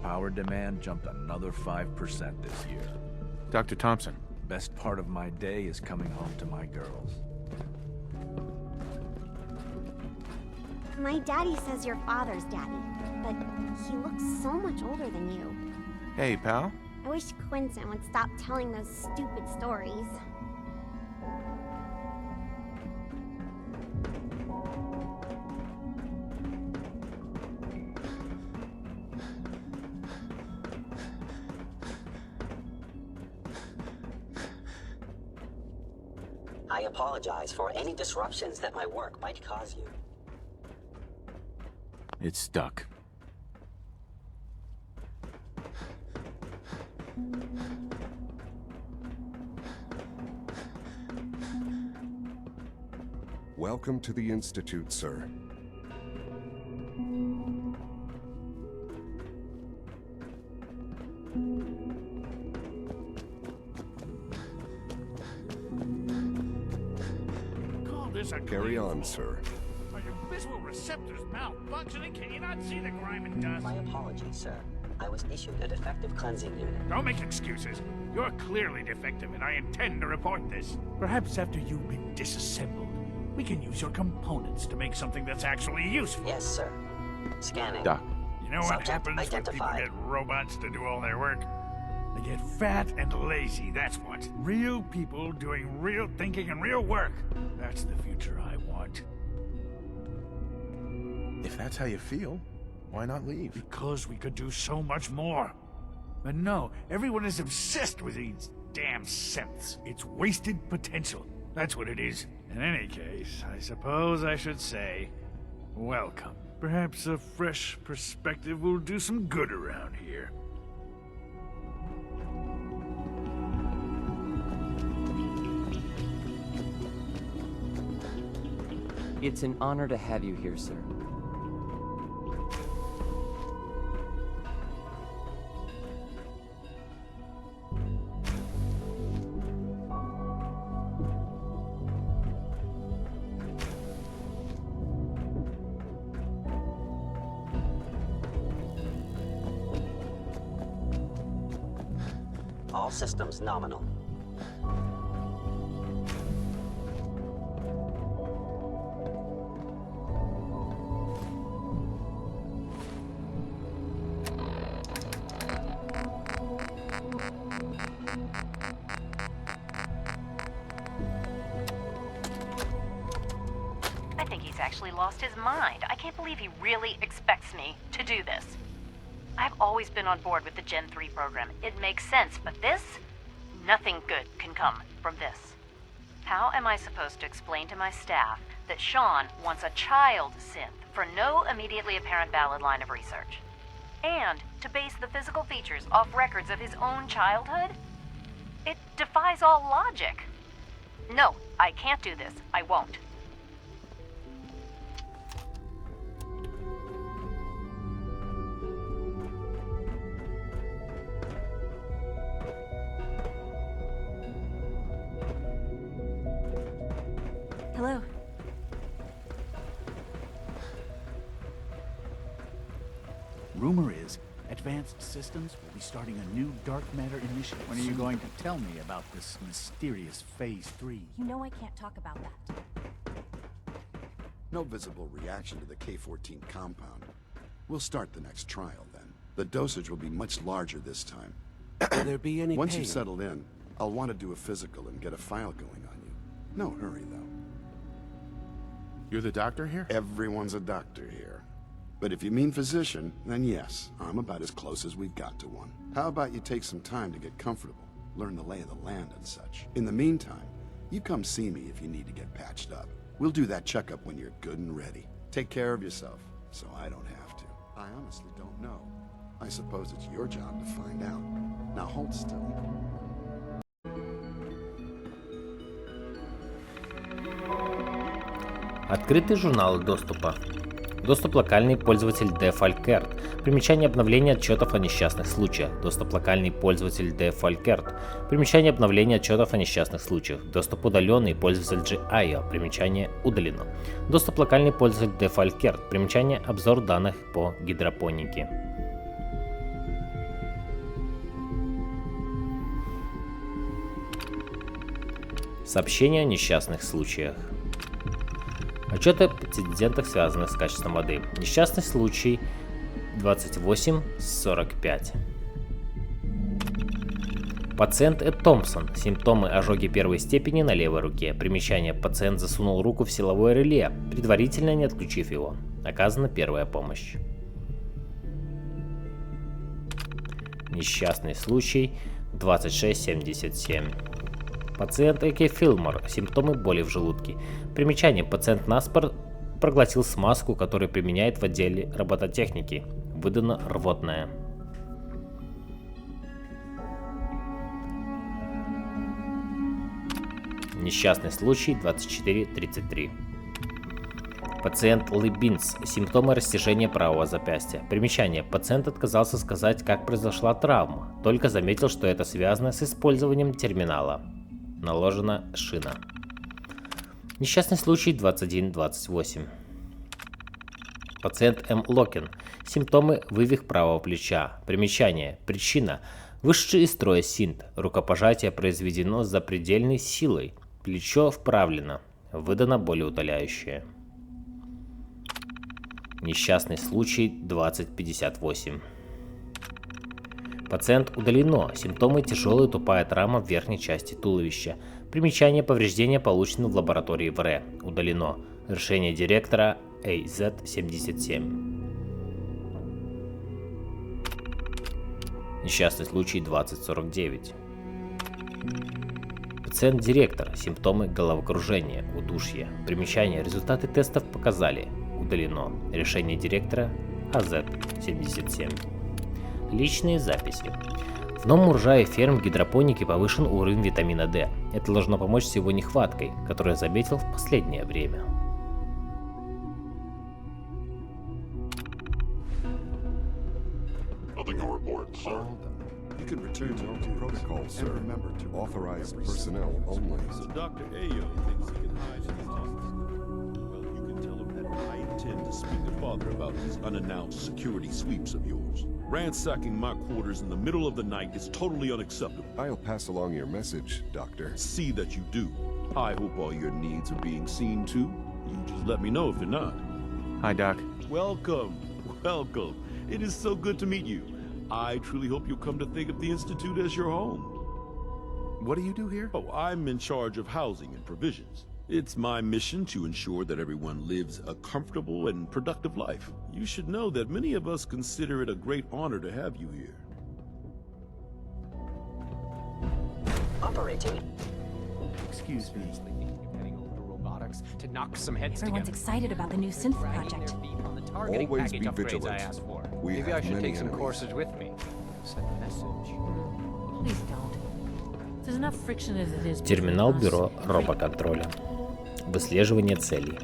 Power demand jumped another 5% this year. Dr. Thompson. Best part of my day is coming home to my girls. My daddy says your father's daddy, but he looks so much older than you. Hey, pal. I wish Quentin would stop telling those stupid stories. I apologize for any disruptions that my work might cause you. It's stuck. Welcome to the Institute, sir. Carry on, sir. Are your visual receptors malfunctioning? Can you not see the grime and dust? My apologies, sir. I was issued a defective cleansing unit. Don't make excuses. You're clearly defective, and I intend to report this. Perhaps after you've been disassembled, we can use your components to make something that's actually useful. Yes, sir. Scanning. Doc. You know what Subject happens identified. when people get robots to do all their work? They get fat and lazy, that's what. Real people doing real thinking and real work. That's the future I want. If that's how you feel, why not leave? Because we could do so much more. But no, everyone is obsessed with these damn synths. It's wasted potential. That's what it is. In any case, I suppose I should say, welcome. Perhaps a fresh perspective will do some good around here. It's an honor to have you here, sir. All systems nominal. I think he's actually lost his mind. I can't believe he really expects me to do this. I've always been on board with the Gen 3 program. It makes sense, but this? Nothing good can come from this. How am I supposed to explain to my staff that Sean wants a child synth for no immediately apparent valid line of research? And to base the physical features off records of his own childhood? It defies all logic. No, I can't do this. I won't. Hello. Rumor is, Advanced Systems will be starting a new dark matter initiative. When are you going to tell me about this mysterious Phase 3? You know I can't talk about that. No visible reaction to the K-14 compound. We'll start the next trial then. The dosage will be much larger this time. Will there be any Once pain? you've settled in, I'll want to do a physical and get a file going on you. No hurry, though. You're the doctor here? Everyone's a doctor here. But if you mean physician, then yes, I'm about as close as we've got to one. How about you take some time to get comfortable, learn the lay of the land and such. In the meantime, you come see me if you need to get patched up. We'll do that checkup when you're good and ready. Take care of yourself, so I don't have to. I honestly don't know. I suppose it's your job to find out. Now hold still. Открытые журналы доступа. Доступ локальный пользователь Defalkert. Примечание обновления отчетов о несчастных случаях. Доступ локальный пользователь Defalkert. Примечание обновления отчетов о несчастных случаях. Доступ удаленный пользователь GIO. Примечание удалено. Доступ локальный пользователь Defalkert. Примечание обзор данных по гидропонике. Сообщение о несчастных случаях. Отчеты о прецедентах, связанных с качеством воды. Несчастный случай 28/45. Пациент Эд Томпсон. Симптомы ожоги первой степени на левой руке. Примечание. Пациент засунул руку в силовое реле, предварительно не отключив его. Оказана первая помощь. Несчастный случай 26/77. Пациент Эки Филмор. Симптомы боли в желудке. Примечание. Пациент наспор проглотил смазку, которую применяет в отделе робототехники. Выдано рвотное. Несчастный случай 24:33. Пациент Лыбинц. Симптомы растяжения правого запястья. Примечание. Пациент отказался сказать, как произошла травма, только заметил, что это связано с использованием терминала. Наложена шина. Несчастный случай 21:28. Пациент М. Локин. Симптомы вывих правого плеча. Примечание. Причина. Вышедший из строя синт. Рукопожатие произведено с запредельной силой. Плечо вправлено. Выдано болеутоляющее. Несчастный случай 20:58. Пациент удалено. Симптомы тяжелая тупая травма в верхней части туловища. Примечание. Повреждения получены в лаборатории в РЭ. Удалено. Решение директора AZ-77. Несчастный случай 20:49. Пациент-директор. Симптомы головокружения, удушья. Примечание. Результаты тестов показали. Удалено. Решение директора АЗ-77. Личные записи. В новом урожае ферм гидропоники повышен уровень витамина D. Это должно помочь с его нехваткой, которую я заметил в последнее время. You can return to protocol, sir. And remember to authorize personnel only. So Dr. Ayo thinks he can hide in his office. Well, you can tell him that I intend to speak to Father about these unannounced security sweeps of yours. Ransacking my quarters in the middle of the night is totally unacceptable. I'll pass along your message, Doctor. See that you do. I hope all your needs are being seen too. You just let me know if they're not. Hi, Doc. Welcome. Welcome. It is so good to meet you. I truly hope you'll come to think of the Institute as your home. What do you do here? Oh, I'm in charge of housing and provisions. It's my mission to ensure that everyone lives a comfortable and productive life. You should know that many of us consider it a great honor to have you here. Operating. Excuse me. Heading over to robotics to knock some heads Everyone's together. excited about the new synth project. Targeting Always package be upgrades vigilant. I asked for. We Maybe I have should many take some enemies. courses with me. Send a message. Please don't. There's enough friction as it is. Терминал бюро робоконтроля. Выслеживание целей.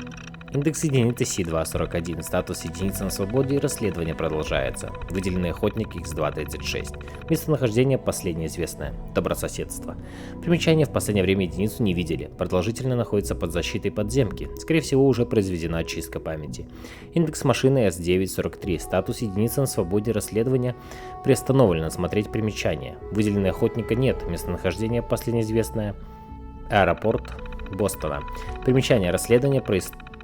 Индекс единицы C241. Статус единицы на свободе и расследование продолжается. Выделенный охотник X236. Местонахождение последнее известное. Добрососедство. Примечание: в последнее время единицу не видели. Продолжительно находится под защитой подземки. Скорее всего, уже произведена очистка памяти. Индекс машины S943. Статус единицы на свободе. Расследование приостановлено. Смотреть примечание. Выделенный охотника нет. Местонахождение последнее известное. Аэропорт Бостона. Примечание: расследование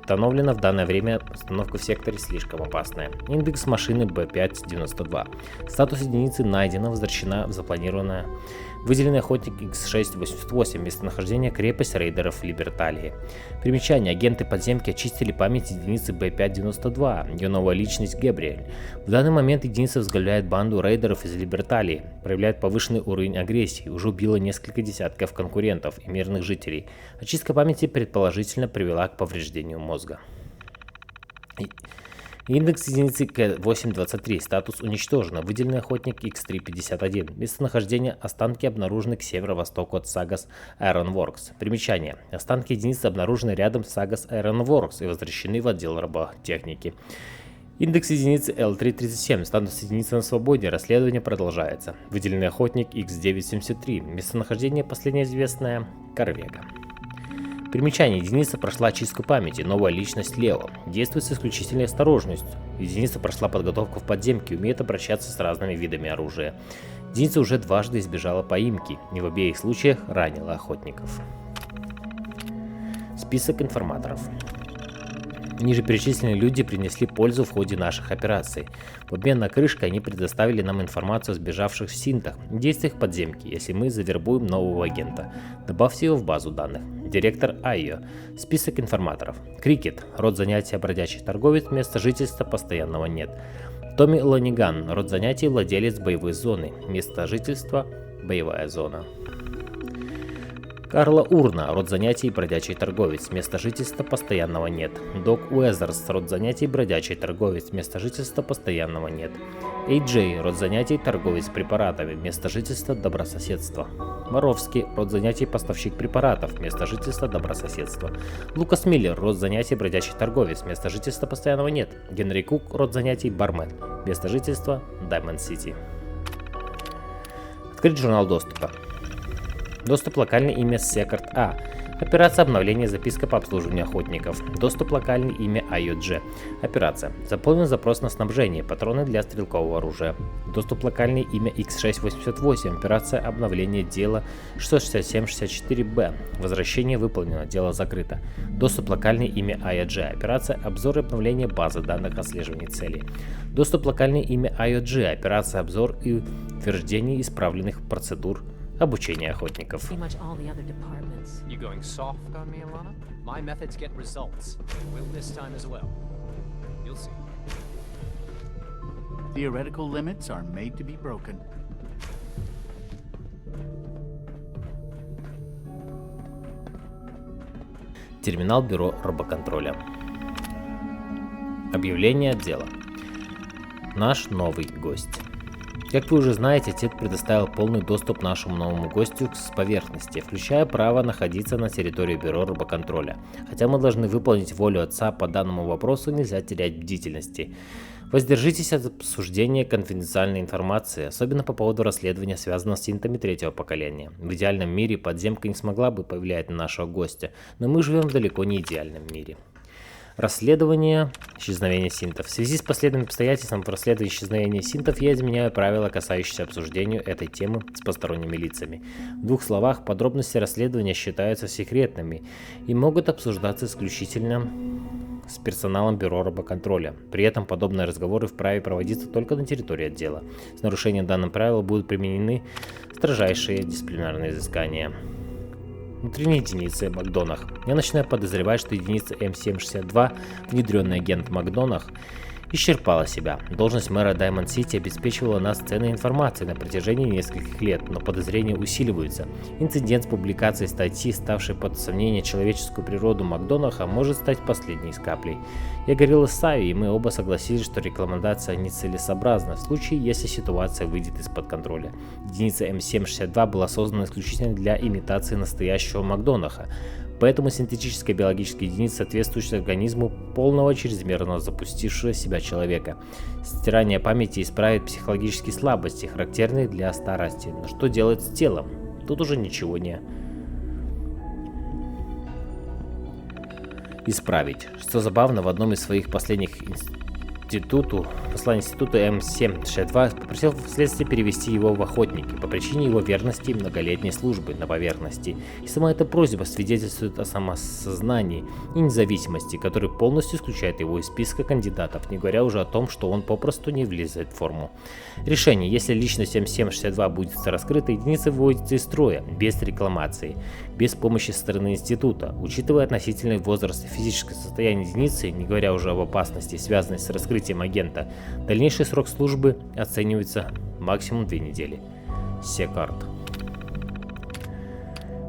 установлено в данное время, установка в секторе слишком опасная. Индекс машины B592. Статус единицы найдено, возвращена в запланированное. Выделенный охотник X688. Местонахождение: крепость рейдеров Либерталии. Примечание: агенты подземки очистили память единицы B592. Ее новая личность Габриэль. В данный момент единица возглавляет банду рейдеров из Либерталии. Проявляет повышенный уровень агрессии. Уже убила несколько десятков конкурентов и мирных жителей. Очистка памяти предположительно привела к повреждению мозга. Индекс единицы К823. Статус уничтожено. Выделенный охотник X351. Местонахождение: останки обнаружены к северо-востоку от Sagas Ironworks. Примечание: останки единицы обнаружены рядом с Sagas Ironworks и возвращены в отдел роботехники. Индекс единицы L337. Статус единицы на свободе. Расследование продолжается. Выделенный охотник X973. Местонахождение последнее известное Корвега. Примечание: единица прошла очистку памяти. Новая личность Лео. Действует с исключительной осторожностью. Единица прошла подготовку в подземке, умеет обращаться с разными видами оружия. Единица уже дважды избежала поимки и в обеих случаях ранила охотников. Список информаторов. Ниже перечисленные люди принесли пользу в ходе наших операций. В обмен на крышкой они предоставили нам информацию о сбежавших синтах, действиях подземки, если мы завербуем нового агента. Добавьте его в базу данных. Директор Айо. Список информаторов. Крикет. Род занятия бродячий торговец, место жительства постоянного нет. Томми Лониган. Род занятий владелец боевой зоны, место жительства боевая зона. Карла Урна, род занятий бродячий торговец, место жительства постоянного нет. Док Уэзерс, род занятий бродячий торговец, место жительства постоянного нет. Джей, род занятий торговец препаратами, место жительства добрососедство. Воровский, род занятий поставщик препаратов, место жительства добрососедство. Лукас Миллер, род занятий бродячий торговец, место жительства постоянного нет. Генри Кук, род занятий бармен, место жительства Даймонд Сити. Открыть журнал доступа. Доступ локальное имя Секард А. Операция обновления записка по обслуживанию охотников. Доступ локальное имя IOG. Операция. Заполнен запрос на снабжение, патроны для стрелкового оружия. Доступ локальное имя X688. Операция обновления дела 667-64-B. Возвращение выполнено, дело закрыто. Доступ локальное имя IOG. Операция обзор и обновление базы данных отслеживания целей. Доступ локальное имя IOG. Операция обзор и утверждение исправленных процедур обучения охотников. You going soft on me, Alana? My methods get results. They will this time as well. You'll see. Theoretical limits are made to be broken. Терминал бюро робоконтроля. Объявление отдела. Наш новый гость. Как вы уже знаете, отец предоставил полный доступ нашему новому гостю с поверхности, включая право находиться на территории бюро робоконтроля. Хотя мы должны выполнить волю отца по данному вопросу, нельзя терять бдительности. Воздержитесь от обсуждения конфиденциальной информации, особенно по поводу расследования, связанного с синтами третьего поколения. В идеальном мире подземка не смогла бы повлиять на нашего гостя, но мы живем в далеко не идеальном мире. Расследование исчезновения синтов. В связи с последними обстоятельствами в расследовании исчезновения синтов я изменяю правила, касающиеся обсуждению этой темы с посторонними лицами. В двух словах, подробности расследования считаются секретными и могут обсуждаться исключительно с персоналом бюро робоконтроля. При этом подобные разговоры вправе проводиться только на территории отдела. С нарушением данных правил будут применены строжайшие дисциплинарные изыскания. Внутренние единицы Макдонах. Я начинаю подозревать, что единица М762, внедренный агент Макдонах, исчерпала себя. Должность мэра Даймонд-Сити обеспечивала нас ценной информацией на протяжении нескольких лет, но подозрения усиливаются. Инцидент с публикацией статьи, ставшей под сомнение человеческую природу Макдонаха, может стать последней с каплей. Я говорил с Сави, и мы оба согласились, что рекламация нецелесообразна в случае, если ситуация выйдет из-под контроля. Единица М762 была создана исключительно для имитации настоящего Макдонаха. Поэтому синтетическая биологическая единица соответствует организму полного чрезмерно запустившего себя человека. Стирание памяти исправит психологические слабости, характерные для старости. Но что делать с телом? Тут уже ничего не исправить. Что забавно, в одном из своих последних послание института М762 попросил вследствие перевести его в охотники по причине его верности и многолетней службы на поверхности. И сама эта просьба свидетельствует о самосознании и независимости, который полностью исключает его из списка кандидатов, не говоря уже о том, что он попросту не влезает в форму. Решение: если личность М762 будет раскрыта, единица выводится из строя, без рекламации, без помощи со стороны института. Учитывая относительный возраст и физическое состояние единицы, не говоря уже об опасности, связанной с раскрытием агента, дальнейший срок службы оценивается максимум 2 недели. Секард.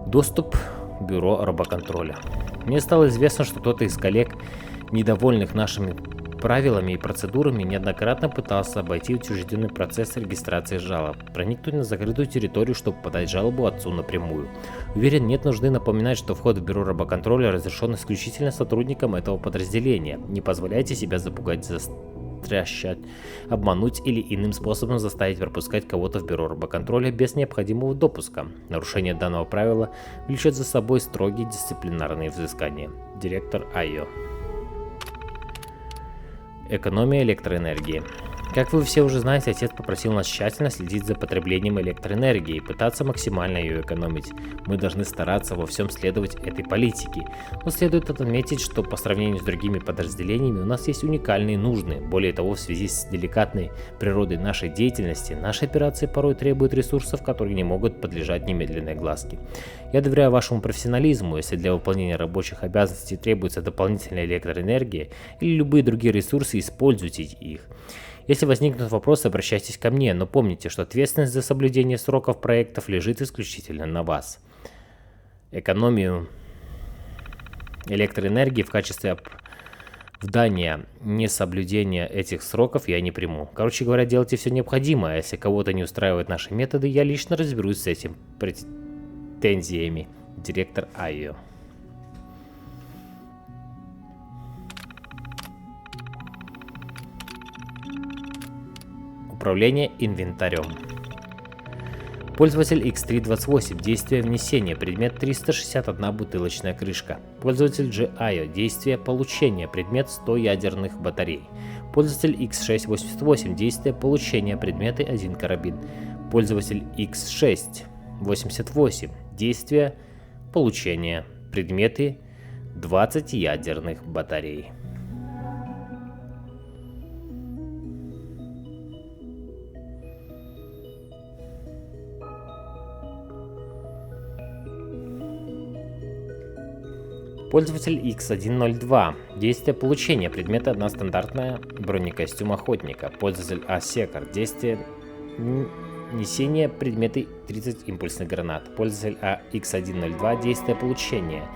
Доступ к бюро робоконтроля. Мне стало известно, что кто-то из коллег, недовольных нашими правилами и процедурами, неоднократно пытался обойти утвержденный процесс регистрации жалоб, проникнуть на закрытую территорию, чтобы подать жалобу отцу напрямую. Уверен, нет нужды напоминать, что вход в бюро робоконтроля разрешен исключительно сотрудникам этого подразделения. Не позволяйте себя запугать, застращать, обмануть или иным способом заставить пропускать кого-то в бюро робоконтроля без необходимого допуска. Нарушение данного правила влечет за собой строгие дисциплинарные взыскания. Директор Айо. Экономия электроэнергии. Как вы все уже знаете, отец попросил нас тщательно следить за потреблением электроэнергии и пытаться максимально ее экономить. Мы должны стараться во всем следовать этой политике. Но следует отметить, что по сравнению с другими подразделениями у нас есть уникальные нужды. Более того, в связи с деликатной природой нашей деятельности, наши операции порой требуют ресурсов, которые не могут подлежать немедленной огласке. Я доверяю вашему профессионализму. Если для выполнения рабочих обязанностей требуется дополнительная электроэнергия или любые другие ресурсы, используйте их. Если возникнут вопросы, обращайтесь ко мне, но помните, что ответственность за соблюдение сроков проектов лежит исключительно на вас. экономию электроэнергии в качестве оправдания несоблюдения этих сроков я не приму. Короче говоря, делайте все необходимое, а если кого-то не устраивают наши методы, я лично разберусь с этим претензиями. Директор Айо. Управление инвентарем. Пользователь X328. Действие внесения. Предмет 361 бутылочная крышка. Пользователь GIO. Действие получения. Предмет 100 ядерных батарей. Пользователь X688. Действие получения. Предметы 1 карабин. Пользователь X688. Действие получения. Предметы 20 ядерных батарей. Пользователь X102. Действие получения. Предмета 1 стандартная бронекостюм охотника. Пользователь А-Секор. Действие несения. Предметы 30 импульсных гранат. Пользователь X102. Действие получения.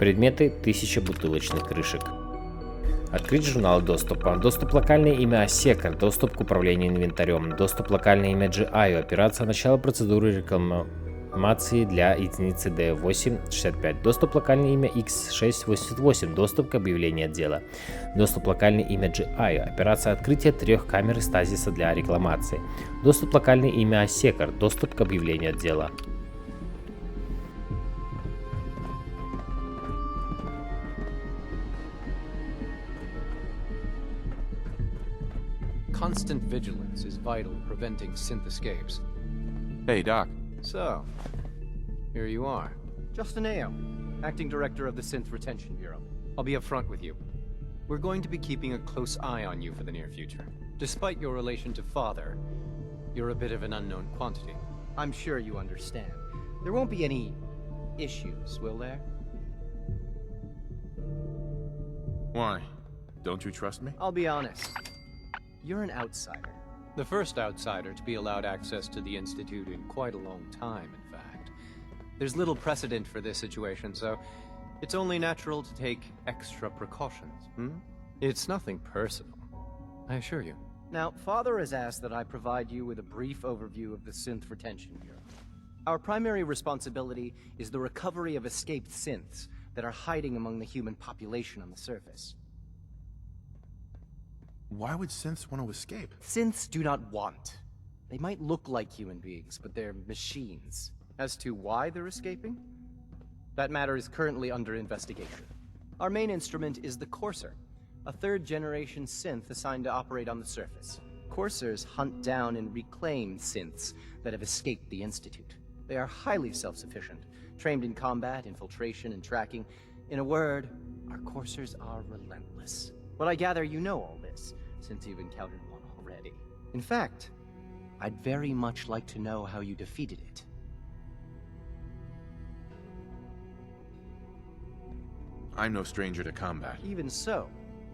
Предметы 1000 бутылочных крышек. Открыть журнал доступа. Доступ локальное имя А-Секор. Доступ к управлению инвентарем. Доступ локальное имя GIO. Операция начала процедуры рекламации для единицы D865. Доступ локальное имя X688. Доступ к объявлению отдела. Доступ локальное имя GIO. Операция открытия 3 камер стазиса для рекламации. Доступ локальное имя А-Секор. Доступ к объявлению отдела. Constant vigilance is vital in preventing synth escapes. Hey, Doc. So, here you are. Justin Ayo, Acting Director of the Synth Retention Bureau. I'll be upfront with you. We're going to be keeping a close eye on you for the near future. Despite your relation to Father, you're a bit of an unknown quantity. I'm sure you understand. There won't be any issues, will there? Why? Don't you trust me? I'll be honest. You're an outsider. The first outsider to be allowed access to the Institute in quite a long time, in fact. There's little precedent for this situation, so it's only natural to take extra precautions, It's nothing personal, I assure you. Now, Father has asked that I provide you with a brief overview of the Synth Retention Bureau. Our primary responsibility is the recovery of escaped synths that are hiding among the human population on the surface. Why would synths want to escape? Synths do not want. They might look like human beings, but they're machines. As to why they're escaping? That matter is currently under investigation. Our main instrument is the Courser, a third-generation synth assigned to operate on the surface. Coursers hunt down and reclaim synths that have escaped the Institute. They are highly self-sufficient, trained in combat, infiltration, and tracking. In a word, our Coursers are relentless. But I gather you know all this, since you've encountered one already. In fact, I'd very much like to know how you defeated it. I'm no stranger to combat. Even so,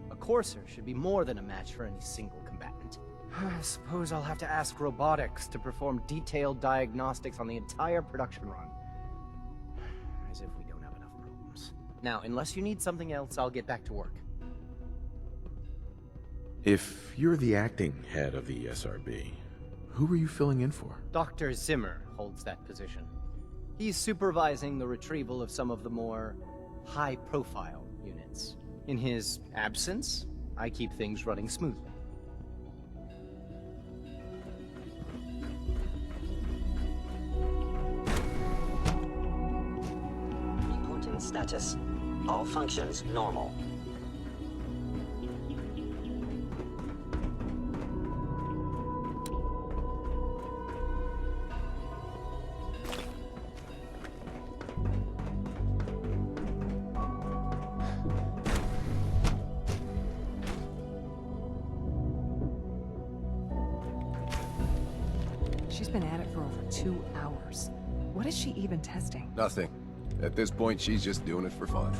a Courser should be more than a match for any single combatant. I suppose I'll have to ask robotics to perform detailed diagnostics on the entire production run. As if we don't have enough problems. Now, unless you need something else, I'll get back to work. If you're the acting head of the SRB, who are you filling in for? Dr. Zimmer holds that position. He's supervising the retrieval of some of the more high-profile units. In his absence, I keep things running smoothly. Reporting status. All functions normal. She's been at it for over 2 hours. What is she even testing? Nothing. At this point, she's just doing it for fun.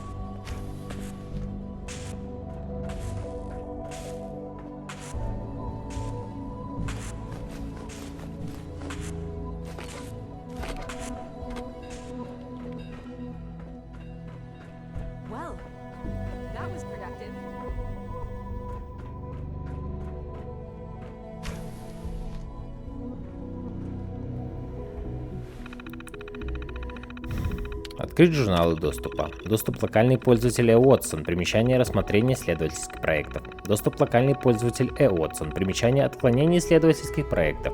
Открыть журналы доступа. Доступ локальный пользователь Уотсон. Примечание рассмотрения исследовательских проектов. Доступ локальный пользователь Уотсон. Примечание отклонения исследовательских проектов.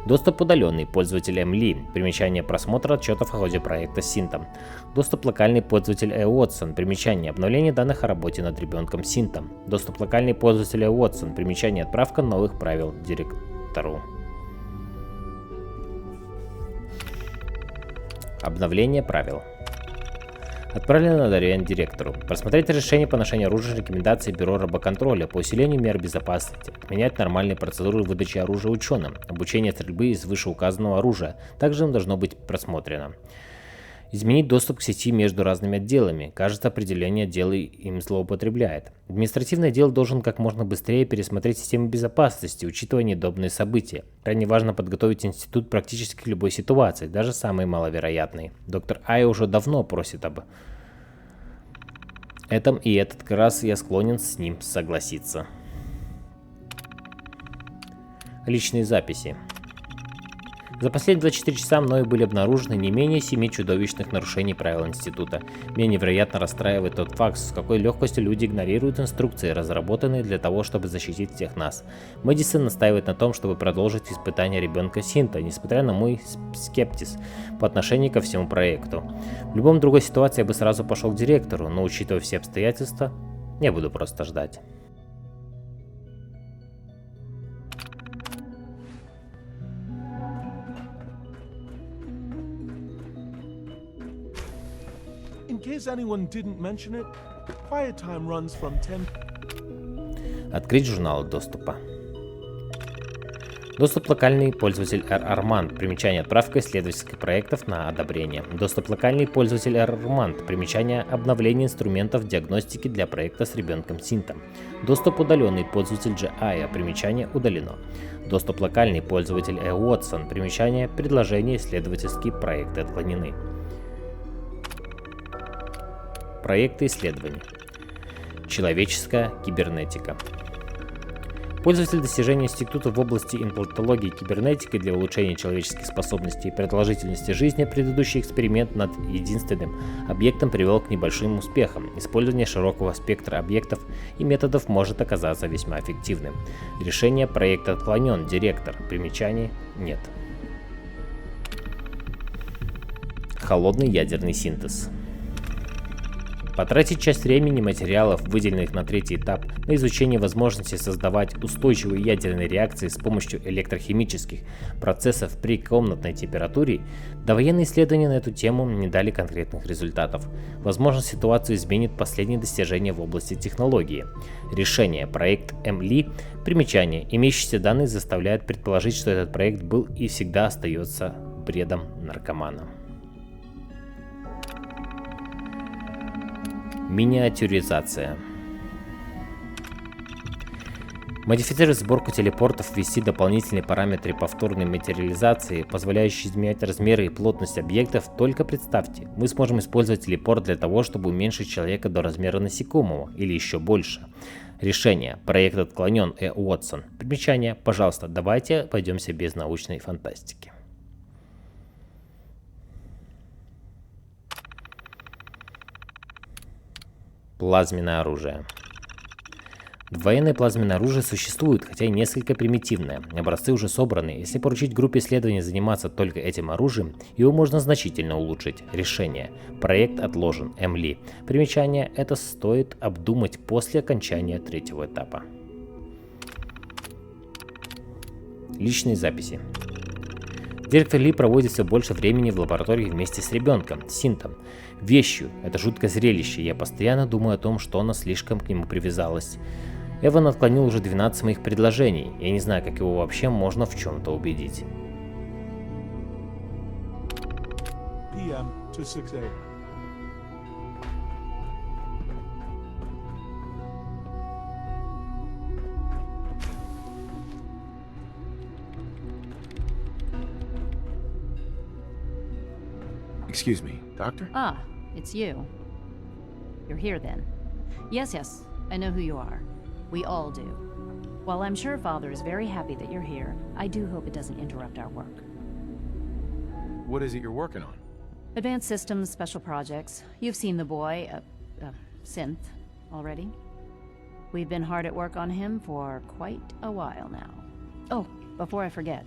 Доступ удаленный пользователь Ли. Примечание просмотра отчетов о ходе проекта Синтом. Доступ локальный пользователь Уотсон. Примечание обновление данных о работе над ребенком Синтом. Доступ локальный пользователь Уотсон. Примечание отправка новых правил директору. Обновление правил. Отправлено на одобрение директору. Просмотреть решение по ношению оружия, рекомендации Бюро рабоконтроля по усилению мер безопасности. Отменять нормальные процедуры выдачи оружия ученым. Обучение стрельбы из вышеуказанного оружия. Также им должно быть просмотрено. Изменить доступ к сети между разными отделами. Кажется, определение отдела им злоупотребляет. Административный отдел должен как можно быстрее пересмотреть систему безопасности, учитывая неудобные события. Крайне важно подготовить институт практически к любой ситуации, даже самой маловероятной. Доктор Ай уже давно просит об этом, и этот раз я склонен с ним согласиться. Личные записи. За последние 24 часа мною были обнаружены не менее 7 чудовищных нарушений правил института. Меня невероятно расстраивает тот факт, с какой легкостью люди игнорируют инструкции, разработанные для того, чтобы защитить всех нас. Мэдисон настаивает на том, чтобы продолжить испытание ребенка Синта, несмотря на мой скепсис по отношению ко всему проекту. В любом другой ситуации я бы сразу пошел к директору, но учитывая все обстоятельства, я буду просто ждать. Открыть журналы доступа. Доступ локальный пользователь Арманд. Примечание отправка исследовательских проектов на одобрение. Доступ локальный пользователь Арманд. Примечание обновление инструментов диагностики для проекта с ребенком Синтом. Доступ удаленный пользователь GIA. Примечание удалено. Доступ локальный пользователь Уотсон. Примечание предложения исследовательские проекты отклонены. Проекты исследований. Человеческая кибернетика. Пользователь достижения института в области имплантологии и кибернетики для улучшения человеческих способностей и продолжительности жизни предыдущий эксперимент над единственным объектом привел к небольшим успехам. Использование широкого спектра объектов и методов может оказаться весьма эффективным. Решение проекта отклонен. Директор. Примечаний нет. Холодный ядерный синтез. Потратить часть времени и материалов, выделенных на третий этап, на изучение возможности создавать устойчивые ядерные реакции с помощью электрохимических процессов при комнатной температуре, довоенные исследования на эту тему не дали конкретных результатов. Возможно, ситуацию изменит последние достижения в области технологии. Решение. Проект Ли. Примечание. Имеющиеся данные заставляют предположить, что этот проект был и всегда остается бредом наркомана. Миниатюризация. Модифицировать сборку телепортов, ввести дополнительные параметры повторной материализации, позволяющие изменять размеры и плотность объектов. Только представьте, мы сможем использовать телепорт для того, чтобы уменьшить человека до размера насекомого или еще больше. Решение. Проект отклонен. Уотсон. Примечание. Пожалуйста, давайте пойдемся без научной фантастики. Плазменное оружие. Военное плазменное оружие существует, хотя и несколько примитивное. Образцы уже собраны. Если поручить группе исследований заниматься только этим оружием, его можно значительно улучшить. Решение. Проект отложен. Ли. Примечание. Это стоит обдумать после окончания третьего этапа. Личные записи. Директор Ли проводит все больше времени в лаборатории вместе с ребенком, Синтом. Вещью. Это жуткое зрелище. Я постоянно думаю о том, что она слишком к нему привязалась. Эван отклонил уже 12 моих предложений. Я не знаю, как его вообще можно в чем-то убедить. PM to 6 a.m. Excuse me, doctor? Ah, it's you. You're here then. Yes, I know who you are. We all do. While I'm sure Father is very happy that you're here, I do hope it doesn't interrupt our work. What is it you're working on? Advanced Systems Special Projects. You've seen the boy, Synth, already. We've been hard at work on him for quite a while now. Oh, before I forget,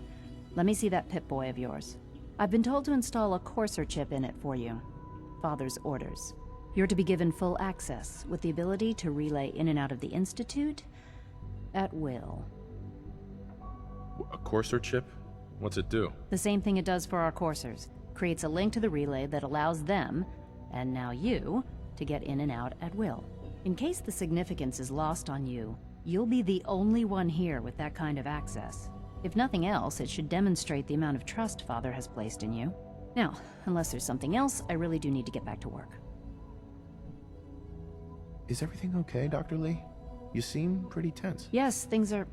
let me see that Pip-Boy of yours. I've been told to install a Courser chip in it for you. Father's orders. You're to be given full access, with the ability to relay in and out of the Institute at will. A Courser chip? What's it do? The same thing it does for our coursers. Creates a link to the relay that allows them, and now you, to get in and out at will. In case the significance is lost on you, you'll be the only one here with that kind of access. If nothing else, it should demonstrate the amount of trust Father has placed in you. Now, unless there's something else, I really do need to get back to work. Is everything okay, Dr. Lee? You seem pretty tense. Yes, things are...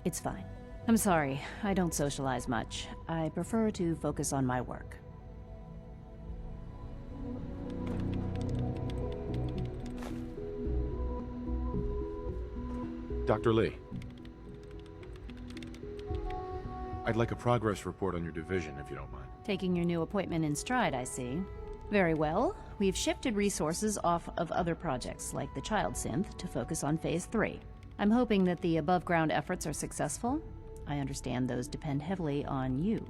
It's fine. I'm sorry, I don't socialize much. I prefer to focus on my work. Dr. Lee. I'd like a progress report on your division, if you don't mind. Taking your new appointment in stride, I see. Very well. We've shifted resources off of other projects, like the Child Synth, to focus on Phase 3. I'm hoping that the above-ground efforts are successful. I understand those depend heavily on you.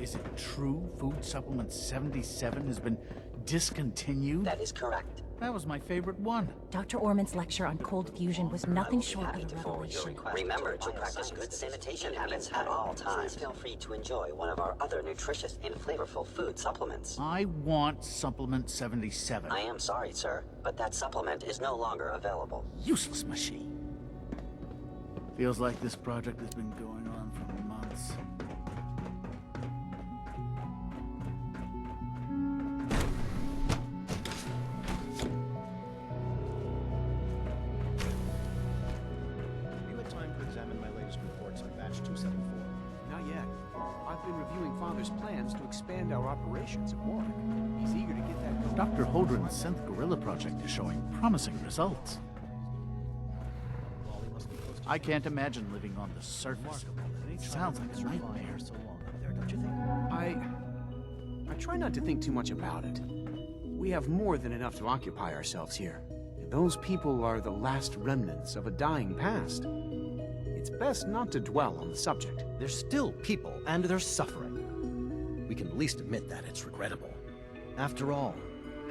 Is it true Food Supplement 77 has been discontinued? That is correct. That was my favorite one. Dr. Orman's lecture on cold fusion was nothing short of a revelation. Remember to practice good sanitation habits at all times. Feel free to enjoy one of our other nutritious and flavorful food supplements. I want Supplement 77. I am sorry, sir, but that supplement is no longer available. Useless machine. Feels like this project has been going on for months. Expand our operations at Warwick. He's eager to get that going. Dr. Holdren's Synth Gorilla project is showing promising results. I can't imagine living on the surface. It sounds like a nightmare. Don't you think? I try not to think too much about it. We have more than enough to occupy ourselves here. And those people are the last remnants of a dying past. It's best not to dwell on the subject. They're still people, and they're suffering. We can at least admit that it's regrettable. After all,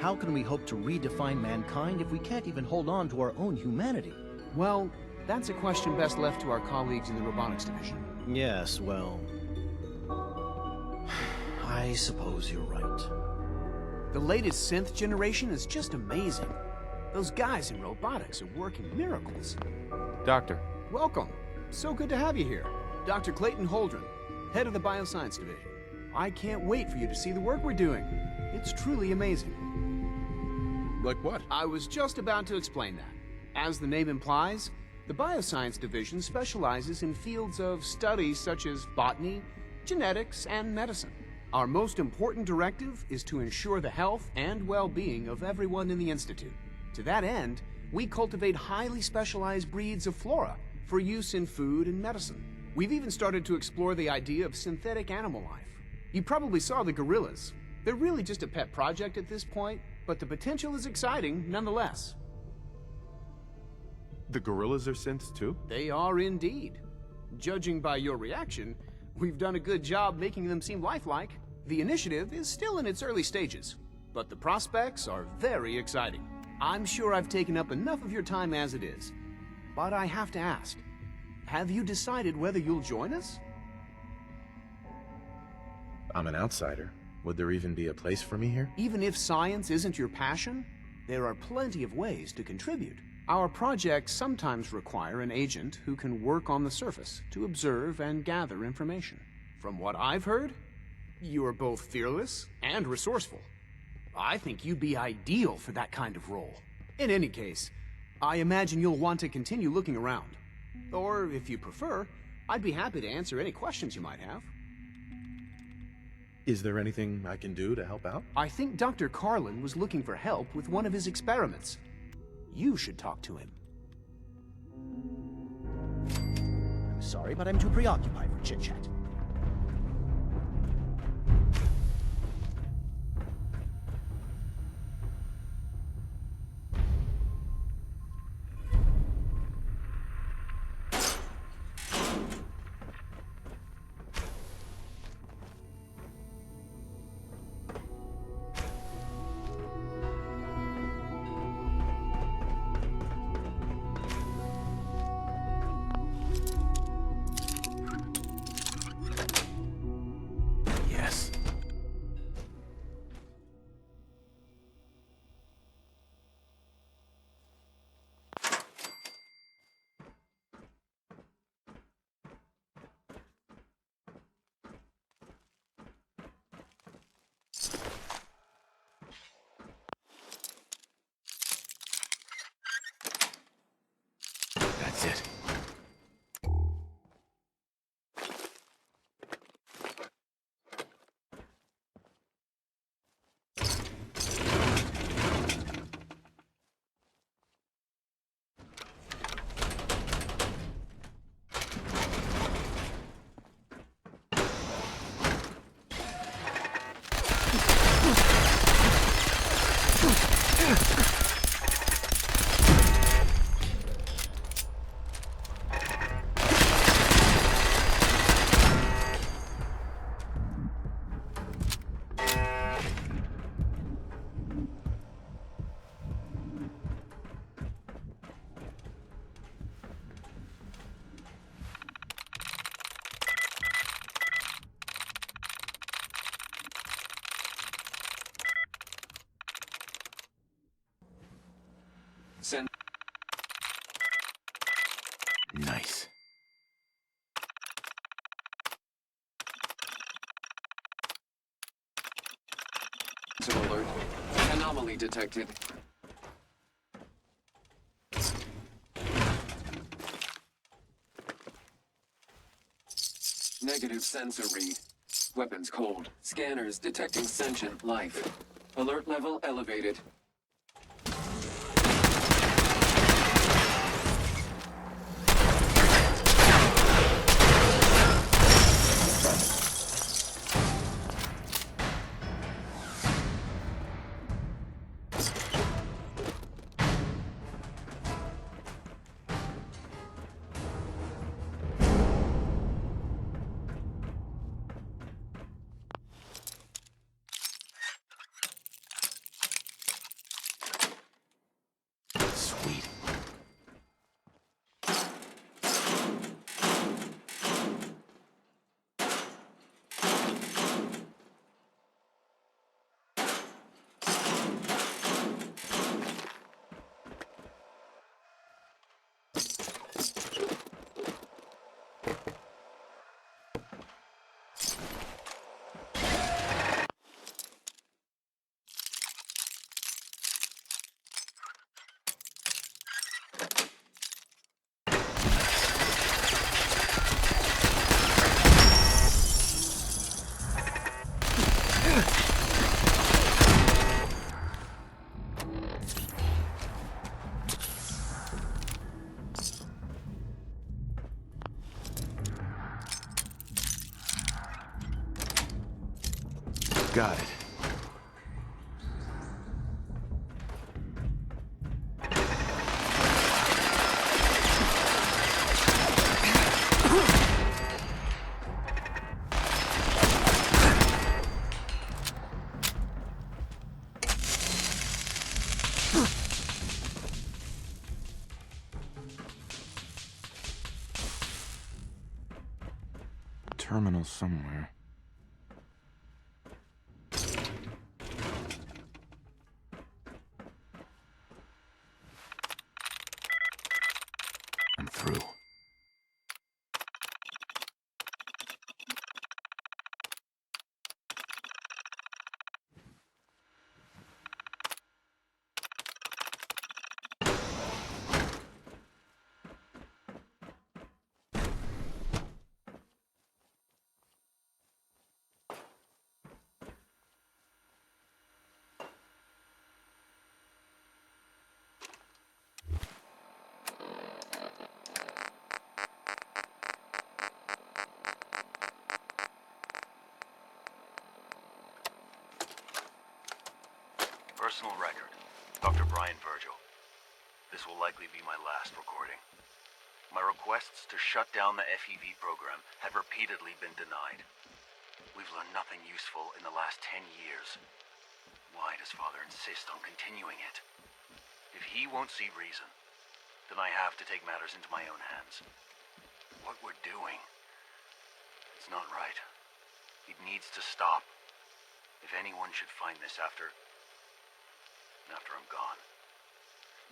how can we hope to redefine mankind if we can't even hold on to our own humanity? Well, that's a question best left to our colleagues in the robotics division. Yes, well... I suppose you're right. The latest synth generation is just amazing. Those guys in robotics are working miracles. Doctor. Welcome. So good to have you here. Dr. Clayton Holdren, head of the Bioscience Division. I can't wait for you to see the work we're doing. It's truly amazing. Like what? I was just about to explain that. As the name implies, the Bioscience Division specializes in fields of study such as botany, genetics, and medicine. Our most important directive is to ensure the health and well-being of everyone in the Institute. To that end, we cultivate highly specialized breeds of flora for use in food and medicine. We've even started to explore the idea of synthetic animal life. You probably saw the gorillas. They're really just a pet project at this point, but the potential is exciting nonetheless. The gorillas are synths too? They are indeed. Judging by your reaction, we've done a good job making them seem lifelike. The initiative is still in its early stages, but the prospects are very exciting. I'm sure I've taken up enough of your time as it is, but I have to ask, have you decided whether you'll join us? I'm an outsider. Would there even be a place for me here? Even if science isn't your passion, there are plenty of ways to contribute. Our projects sometimes require an agent who can work on the surface to observe and gather information. From what I've heard, you are both fearless and resourceful. I think you'd be ideal for that kind of role. In any case, I imagine you'll want to continue looking around. Or, if you prefer, I'd be happy to answer any questions you might have. Is there anything I can do to help out? I think Dr. Carlin was looking for help with one of his experiments. You should talk to him. I'm sorry, but I'm too preoccupied for chit-chat. That's it. Nice. Alert. Anomaly detected. Negative sensor read. Weapons cold. Scanners detecting sentient life. Alert level elevated. Got it. Terminal somewhere. I'm through. personal record, Dr. Brian Virgil. This will likely be my last recording. My requests to shut down the FEV program have repeatedly been denied. We've learned nothing useful in the last 10 years. Why does Father insist on continuing it? If he won't see reason, then I have to take matters into my own hands. What we're doing, it's not right. It needs to stop. If anyone should find this after I'm gone,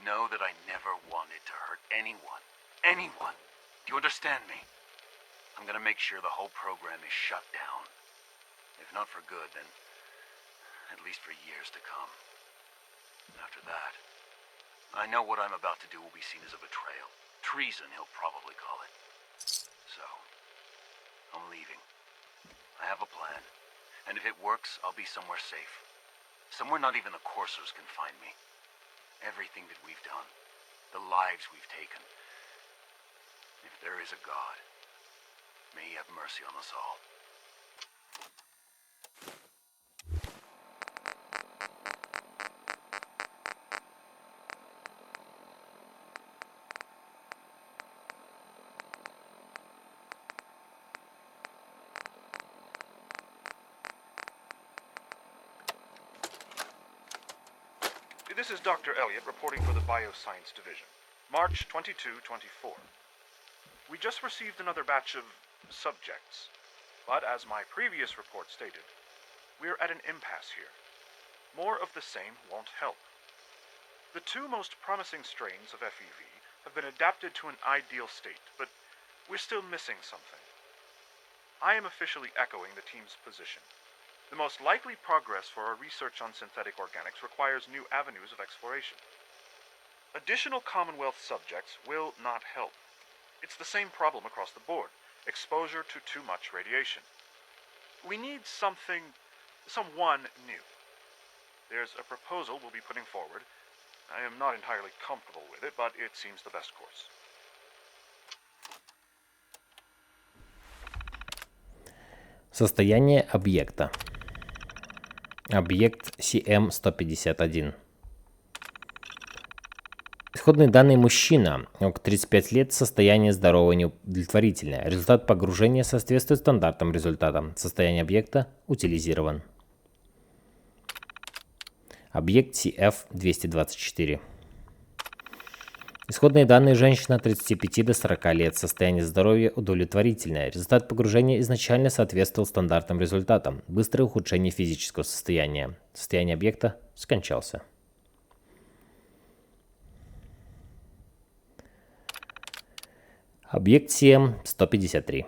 know that I never wanted to hurt anyone. Anyone! Do you understand me? I'm gonna make sure the whole program is shut down. If not for good, then at least for years to come. After that, I know what I'm about to do will be seen as a betrayal. Treason, he'll probably call it. So, I'm leaving. I have a plan, and if it works, I'll be somewhere safe. Somewhere not even the coursers can find me. Everything that we've done, the lives we've taken. If there is a God, may he have mercy on us all. This is Dr. Elliott reporting for the Bioscience Division. March 22-24. We just received another batch of subjects, but as my previous report stated, we're at an impasse here. More of the same won't help. The two most promising strains of FEV have been adapted to an ideal state, but we're still missing something. I am officially echoing the team's position. The most likely progress for our research on synthetic organics requires new avenues of exploration. Additional Commonwealth subjects will not help. It's the same problem across the board, exposure to too much radiation. We need someone new. There's a proposal we'll be putting forward. I am not entirely comfortable with it, but it seems the best course. Состояние объекта. Объект CM-151. Исходные данные: мужчина, около 35 лет, состояние здорового неудовлетворительное. Результат погружения соответствует стандартным результатам. Состояние объекта утилизирован. Объект CF-224. Исходные данные: женщина, 35 до 40 лет, состояние здоровья удовлетворительное. Результат погружения изначально соответствовал стандартным результатам. Быстрое ухудшение физического состояния. Состояние объекта скончался. Объект CM-153.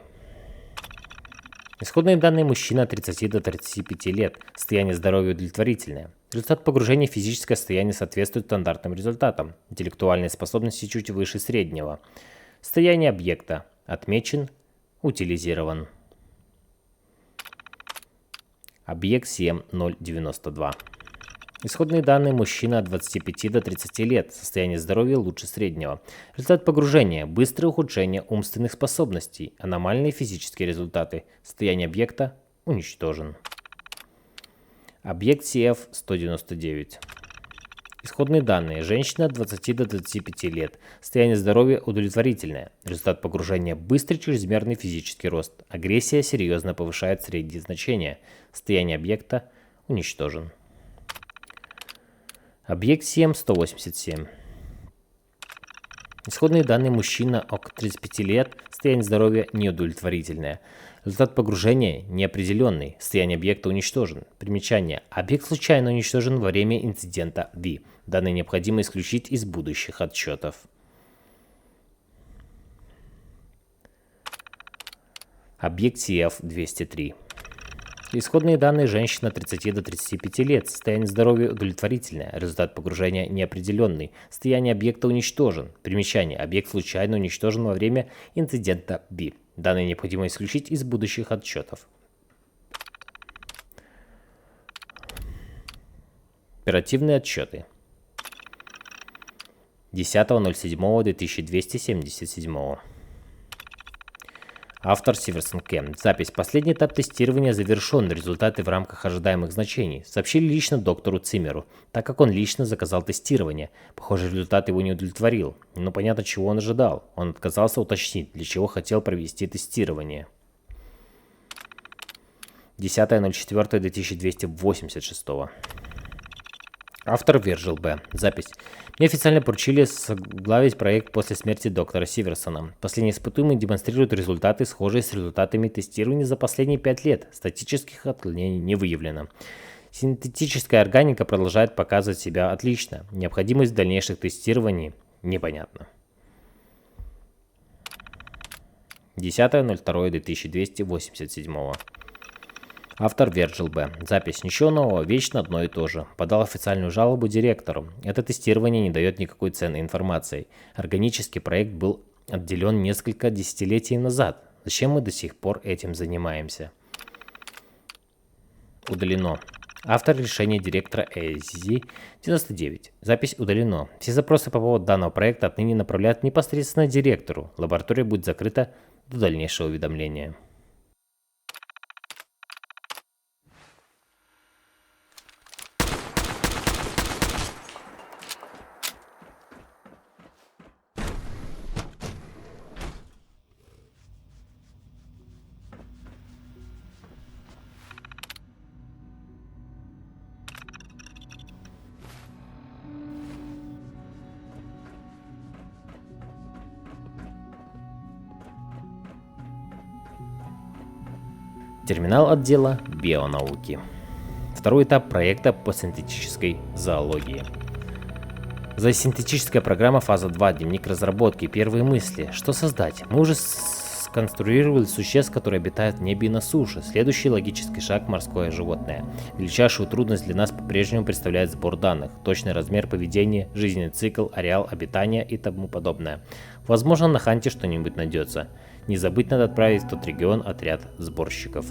Исходные данные: мужчина, 30 до 35 лет, состояние здоровья удовлетворительное. Результат погружения: физическое состояние соответствует стандартным результатам. Интеллектуальные способности чуть выше среднего. Состояние объекта отмечен, утилизирован. Объект CM-092. Исходные данные: мужчина, от 25 до 30 лет, состояние здоровья лучше среднего. Результат погружения: быстрое ухудшение умственных способностей, аномальные физические результаты. Состояние объекта уничтожен. Объект CF-199. Исходные данные: женщина, от 20 до 25 лет, состояние здоровья удовлетворительное. Результат погружения: быстрый чрезмерный физический рост. Агрессия серьезно повышает средние значения. Состояние объекта уничтожен. Объект CM-187. Исходные данные: мужчина, около 35 лет, состояние здоровья неудовлетворительное. Результат погружения неопределенный. Состояние объекта уничтожен. Примечание: объект случайно уничтожен во время инцидента V. Данные необходимо исключить из будущих отчетов. Объект CF-203. Исходные данные: женщина, 30 до 35 лет, состояние здоровья удовлетворительное. Результат погружения неопределенный. Состояние объекта уничтожен. Примечание: объект случайно уничтожен во время инцидента B. Данные необходимо исключить из будущих отчетов. Оперативные отчеты. 10.07.2277. Автор Сиверсон Кэм. Запись. Последний этап тестирования завершен. Результаты в рамках ожидаемых значений. Сообщили лично доктору Циммеру, так как он лично заказал тестирование. Похоже, результат его не удовлетворил. Но понятно, чего он ожидал. Он отказался уточнить, для чего хотел провести тестирование. 10.04.2286. Автор Вирджил Б. Запись. Мне официально поручили возглавить проект после смерти доктора Сиверсона. Последние испытуемые демонстрируют результаты, схожие с результатами тестирования за последние 5 лет. Статических отклонений не выявлено. Синтетическая органика продолжает показывать себя отлично. Необходимость дальнейших тестирований непонятна. 10.02.2287. Автор Вирджил Б. Запись. Ничего нового, вечно одно и то же. Подал официальную жалобу директору. Это тестирование не дает никакой ценной информации. Органический проект был отделен несколько десятилетий назад. Зачем мы до сих пор этим занимаемся? Удалено. Автор решения директора AZ-99. Запись удалено. Все запросы по поводу данного проекта отныне направляют непосредственно директору. Лаборатория будет закрыта до дальнейшего уведомления. Терминал отдела бионауки. Второй этап проекта по синтетической зоологии. Зоосинтетическая программа фаза 2. Дневник разработки. Первые мысли. Что создать? Мы уже сконструировали существ, которые обитают в небе и на суше. Следующий логический шаг – морское животное. Величайшую трудность для нас по-прежнему представляет сбор данных, точный размер поведения, жизненный цикл, ареал обитания и тому подобное. Возможно, на Ханте что-нибудь найдется. Не забыть надо отправить в тот регион отряд сборщиков.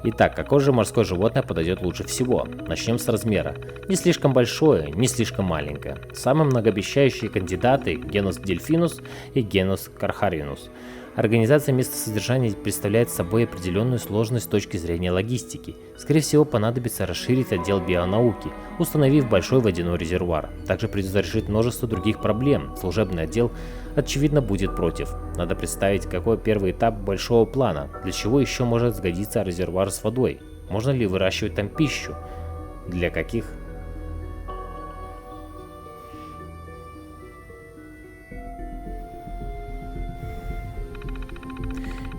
Итак, какое же морское животное подойдет лучше всего? Начнем с размера. Не слишком большое, не слишком маленькое. Самые многообещающие кандидаты – генус Дельфинус и генус Кархаринус. Организация места содержания представляет собой определенную сложность с точки зрения логистики. Скорее всего, понадобится расширить отдел бионауки, установив большой водяной резервуар. Также придется решить множество других проблем. Служебный отдел, очевидно, будет против. Надо представить, какой первый этап большого плана, для чего еще может сгодиться резервуар с водой. Можно ли выращивать там пищу? Для каких?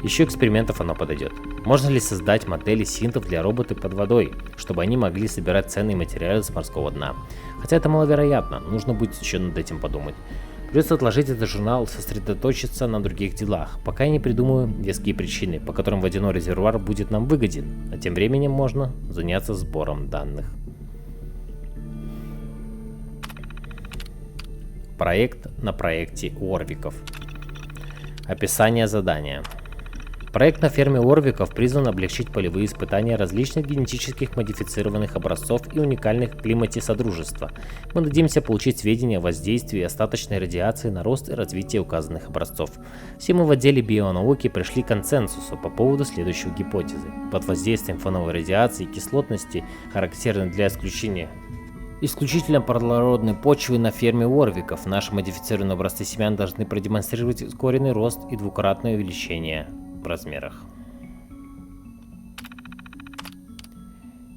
Еще экспериментов оно подойдет. Можно ли создать модели синтов для роботов под водой, чтобы они могли собирать ценные материалы с морского дна? Хотя это маловероятно, нужно будет еще над этим подумать. Придется отложить этот журнал, сосредоточиться на других делах, пока я не придумаю веские причины, по которым водяной резервуар будет нам выгоден, а тем временем можно заняться сбором данных. Проект на проекте Уорвиков. Описание задания. Проект на ферме Уорвиков призван облегчить полевые испытания различных генетических модифицированных образцов и уникальных климате Содружества. Мы надеемся получить сведения о воздействии остаточной радиации на рост и развитие указанных образцов. Все мы в отделе бионауки пришли к консенсусу по поводу следующей гипотезы. Под воздействием фоновой радиации и кислотности, характерной для исключительно плодородной почвы на ферме Уорвиков, наши модифицированные образцы семян должны продемонстрировать ускоренный рост и двукратное увеличение в размерах.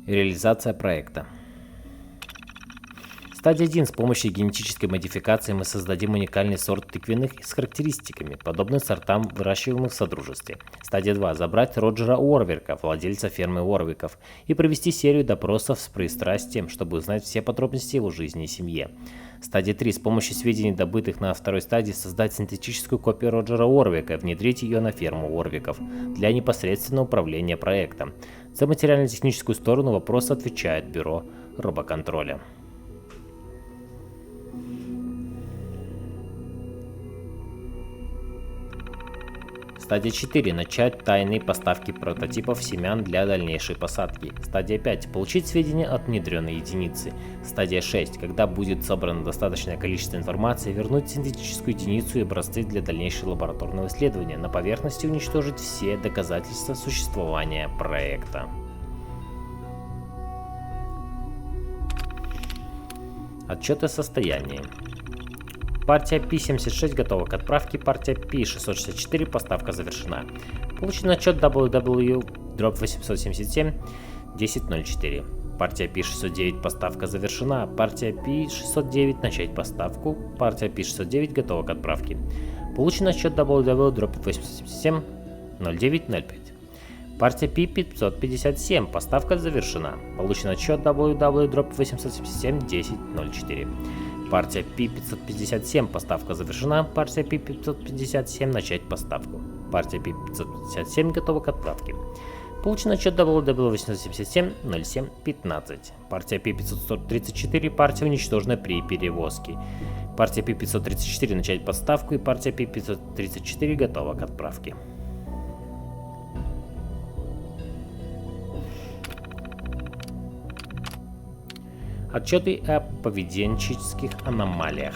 Реализация проекта. Стадия 1. С помощью генетической модификации мы создадим уникальный сорт тыквенных с характеристиками, подобных сортам, выращиваемых в Содружестве. Стадия 2. Забрать Роджера Уорвика, владельца фермы Уорвиков, и провести серию допросов с пристрастием, чтобы узнать все подробности его жизни и семье. Стадия 3. С помощью сведений, добытых на второй стадии, создать синтетическую копию Роджера Уорвика и внедрить ее на ферму Уорвиков для непосредственного управления проектом. За материально-техническую сторону вопроса отвечает Бюро робоконтроля. Стадия 4. Начать тайные поставки прототипов семян для дальнейшей посадки. Стадия 5. Получить сведения от внедренной единицы. Стадия 6. Когда будет собрано достаточное количество информации, вернуть синтетическую единицу и образцы для дальнейшего лабораторного исследования. На поверхности уничтожить все доказательства существования проекта. Отчеты о состоянии. Партия P-76 готова к отправке, партия P-664 поставка завершена. Получен отчет WW-877-1004. Партия P-609 поставка завершена, партия P-609 начать поставку, партия P-609 готова к отправке. Получен отчет WW-877-0905. Партия P-557 поставка завершена. Получен отчет WW-877-1004. Партия P-557 поставка завершена. Партия P-557 начать поставку. Партия P-557 готова к отправке. Получен отчет WW-877-0715. Партия P-534 партия уничтожена при перевозке. Партия P-534 начать поставку и партия P-534 готова к отправке. Отчеты о поведенческих аномалиях.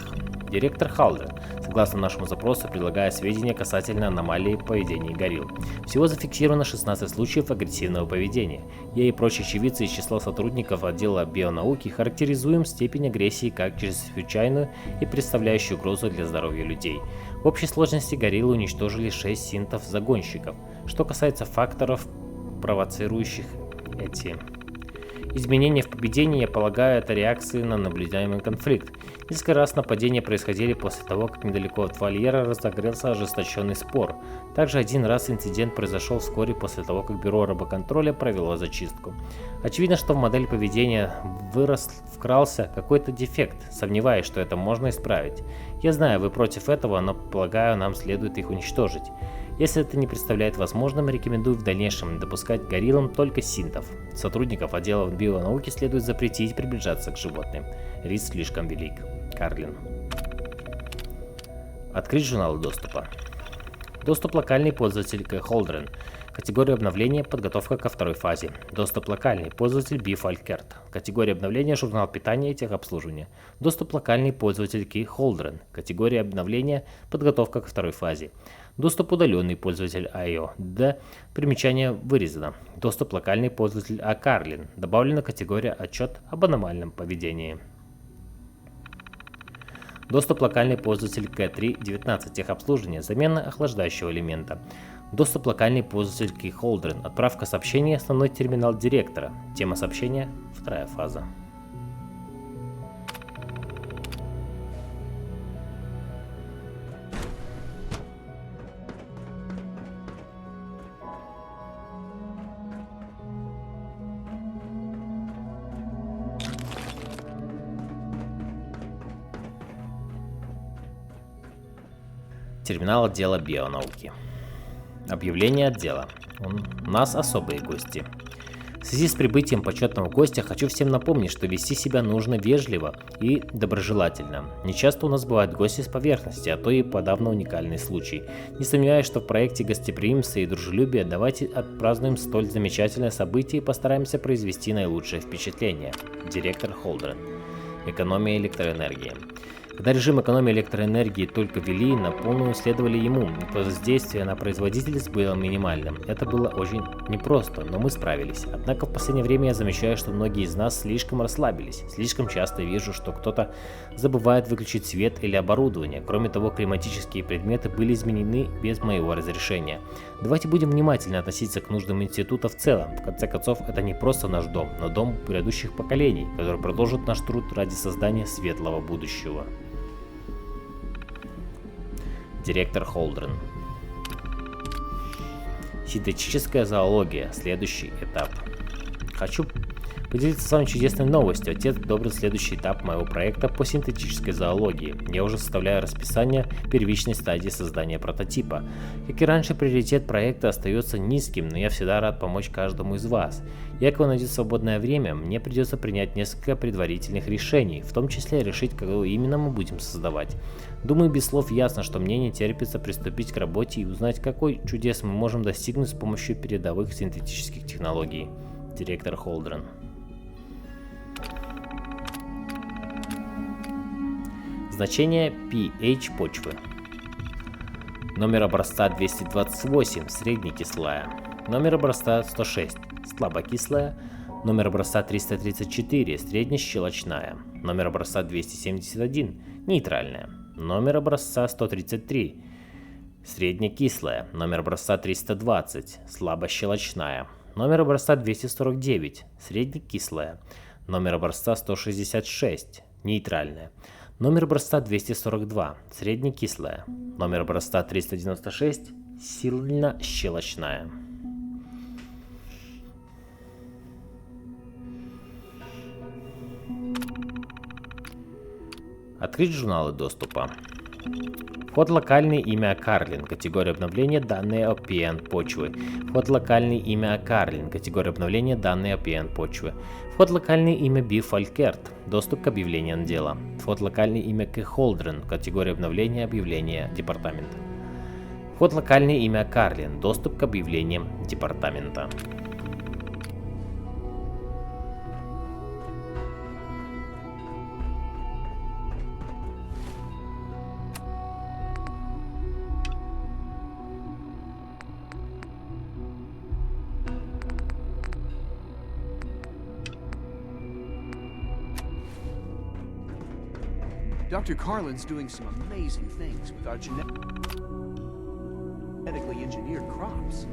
Директор Халден, согласно нашему запросу, предлагает сведения касательно аномалии поведения горилл. Всего зафиксировано 16 случаев агрессивного поведения. Я и прочие очевидцы из числа сотрудников отдела бионауки характеризуем степень агрессии как чрезвычайную и представляющую угрозу для здоровья людей. В общей сложности гориллы уничтожили 6 синтов-загонщиков. Что касается факторов, провоцирующих эти изменения в поведении, я полагаю, это реакции на наблюдаемый конфликт. Несколько раз нападения происходили после того, как недалеко от вольера разогрелся ожесточенный спор. Также один раз инцидент произошел вскоре после того, как бюро рыбоконтроля провело зачистку. Очевидно, что в модель поведения вкрался какой-то дефект, сомневаюсь, что это можно исправить. Я знаю, вы против этого, но полагаю, нам следует их уничтожить. Если это не представляет возможным, рекомендую в дальнейшем не допускать к гориллам только синтов. Сотрудников отдела бионауки следует запретить приближаться к животным. Риск слишком велик. Карлин. Открыть журналы доступа. Доступ локальный пользователь к Холдрен. Категория обновления подготовка ко второй фазе. Доступ локальный пользователь Бифалькерт. Категория обновления журнал питания и техобслуживания. Доступ локальный пользователь Ки Холдрен. Категория обновления подготовка ко второй фазе. Доступ удаленный пользователь IO. Примечание вырезано. Доступ локальный пользователь Карлин. Добавлена категория отчет об аномальном поведении. Доступ локальный пользователь К3.19 техобслуживания. Замена охлаждающего элемента. Доступ локальный пользователь Ки Холдрен. Отправка сообщения основной терминал директора. Тема сообщения вторая фаза. Терминал отдела бионауки. Объявление отдела. У нас особые гости. В связи с прибытием почетного гостя хочу всем напомнить, что вести себя нужно вежливо и доброжелательно. Нечасто у нас бывают гости с поверхности, а то и подавно уникальный случай. Не сомневаюсь, что в проекте гостеприимства и дружелюбия давайте отпразднуем столь замечательное событие и постараемся произвести наилучшее впечатление. Директор Холдрен. Экономия электроэнергии. Когда режим экономии электроэнергии только ввели, на полную следовали ему, воздействие на производительность было минимальным. Это было очень непросто, но мы справились. Однако в последнее время я замечаю, что многие из нас слишком расслабились. Слишком часто вижу, что кто-то забывает выключить свет или оборудование. Кроме того, климатические предметы были изменены без моего разрешения. Давайте будем внимательно относиться к нуждам института в целом. В конце концов, это не просто наш дом, но дом грядущих поколений, который продолжит наш труд ради создания светлого будущего. Директор Холдрен. Синтетическая зоология. Следующий этап. Хочу Поделиться с вами чудесной новостью. Отец одобрил следующий этап моего проекта по синтетической зоологии. Я уже составляю расписание первичной стадии создания прототипа. Как и раньше, приоритет проекта остается низким, но я всегда рад помочь каждому из вас. Якобы найдет свободное время, мне придется принять несколько предварительных решений, в том числе решить, какого именно мы будем создавать. Думаю, без слов ясно, что мне не терпится приступить к работе и узнать, какой чудес мы можем достигнуть с помощью передовых синтетических технологий. Директор Холдрен. Значение pH почвы. Номер образца 228, среднекислая. Номер образца 106, слабокислая. Номер образца 334, среднещелочная. Номер образца 271, нейтральная. Номер образца 133, среднекислая. Номер образца 320, слабощелочная. Номер образца 249, среднекислая. Номер образца 166, нейтральная. Номер образца 242, среднекислая. Номер образца 396, сильнощелочная. Открыть журналы доступа. Вход локальный имя Карлин. Категория обновления данные OPN почвы. Вход локальный имя Карлин. Категория обновления данные OPN почвы. Вход локальный имя B. Фалькерт. Доступ к объявлениям дела. Вход локальный имя К. Холдрен. Категория обновления объявления департамента. Вход локальный имя Карлин. Доступ к объявлениям департамента. Dr. Carlin's doing some amazing things with our genetically engineered crops.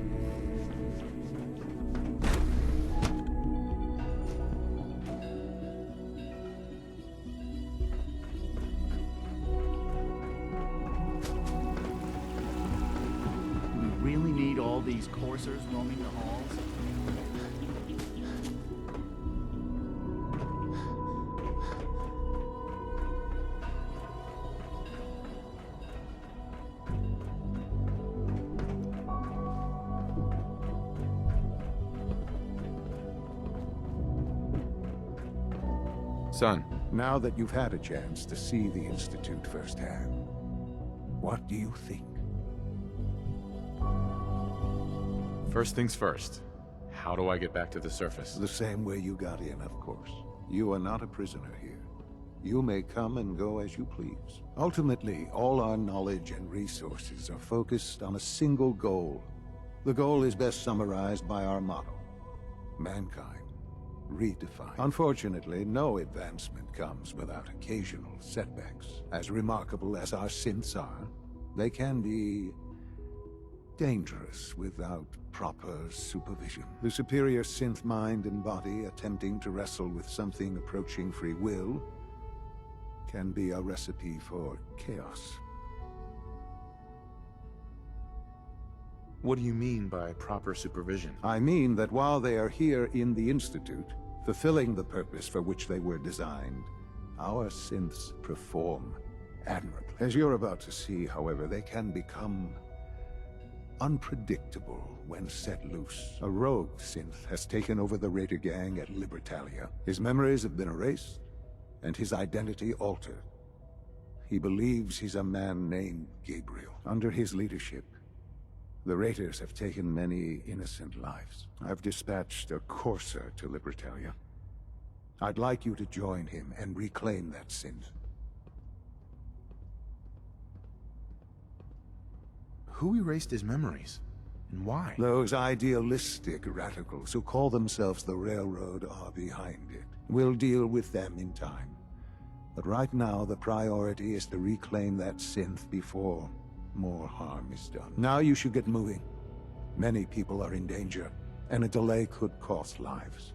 Do we really need all these coursers roaming the halls? Son, now that you've had a chance to see the Institute firsthand, what do you think? First things first. How do I get back to the surface? The same way you got in, of course. You are not a prisoner here. You may come and go as you please. Ultimately, all our knowledge and resources are focused on a single goal. The goal is best summarized by our motto: mankind redefined. Unfortunately, no advancement comes without occasional setbacks. As remarkable as our synths are, they can be dangerous without proper supervision. The superior synth mind and body attempting to wrestle with something approaching free will can be a recipe for chaos. What do you mean by proper supervision? I mean that while they are here in the Institute, fulfilling the purpose for which they were designed, our synths perform admirably. As you're about to see, however, they can become unpredictable when set loose. A rogue synth has taken over the Raider gang at Libertalia. His memories have been erased, and his identity altered. He believes he's a man named Gabriel. Under his leadership, the Raiders have taken many innocent lives. I've dispatched a courser to Libertalia. I'd like you to join him and reclaim that synth. Who erased his memories? And why? Those idealistic radicals who call themselves the Railroad are behind it. We'll deal with them in time. But right now, the priority is to reclaim that synth before more harm is done. Now you should get moving. Many people are in danger, and a delay could cost lives.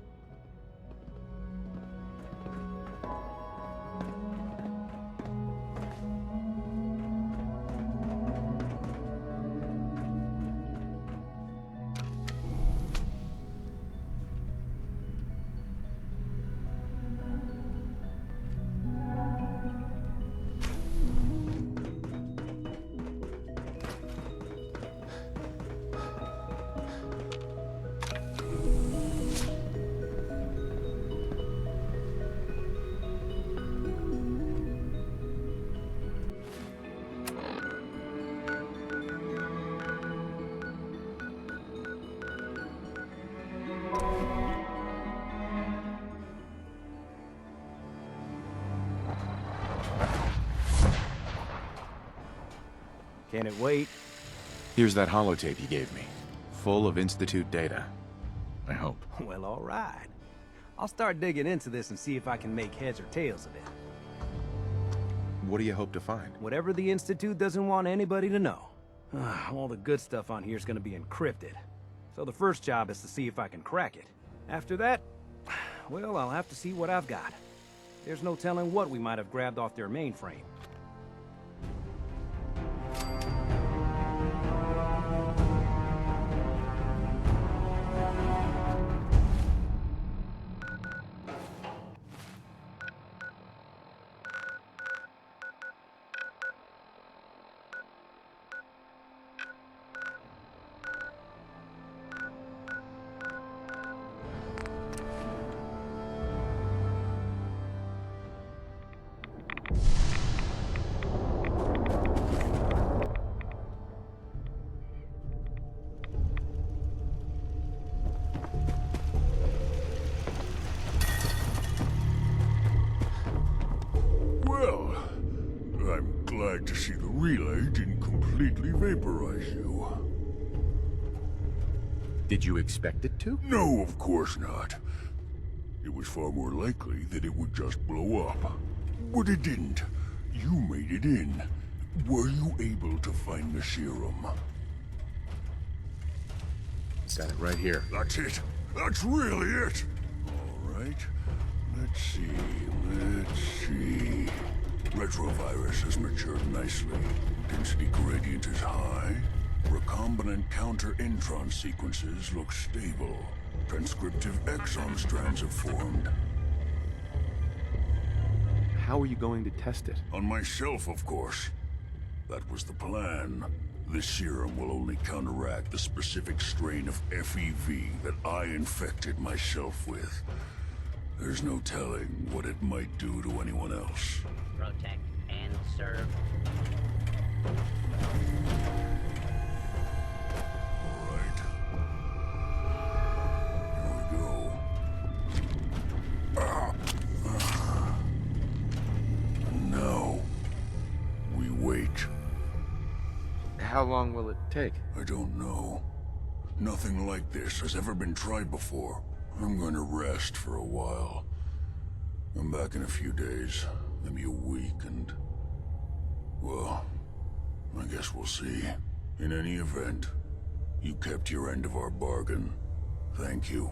Can it wait? Here's that holotape you gave me, full of Institute data. I hope. Well, all right. I'll start digging into this and see if I can make heads or tails of it. What do you hope to find? Whatever the Institute doesn't want anybody to know. All the good stuff on here is going to be encrypted. So the first job is to see if I can crack it. After that, well, I'll have to see what I've got. There's no telling what we might have grabbed off their mainframe. Well, I'm glad to see the relay didn't completely vaporize you. Did you expect it to? No, of course not. It was far more likely that it would just blow up. But it didn't. You made it in. Were you able to find the serum? Got it right here. That's it. That's really it. All right. Let's see. Retrovirus has matured nicely. Density gradient is high. Recombinant counter-intron sequences look stable. Transcriptive exon strands have formed. How are you going to test it? On myself, of course. That was the plan. This serum will only counteract the specific strain of FEV that I infected myself with. There's no telling what it might do to anyone else. Protect and serve. Now, we wait. How long will it take? I don't know. Nothing like this has ever been tried before. I'm going to rest for a while. I'm back in a few days, maybe a week, and... well, I guess we'll see. In any event, you kept your end of our bargain. Thank you.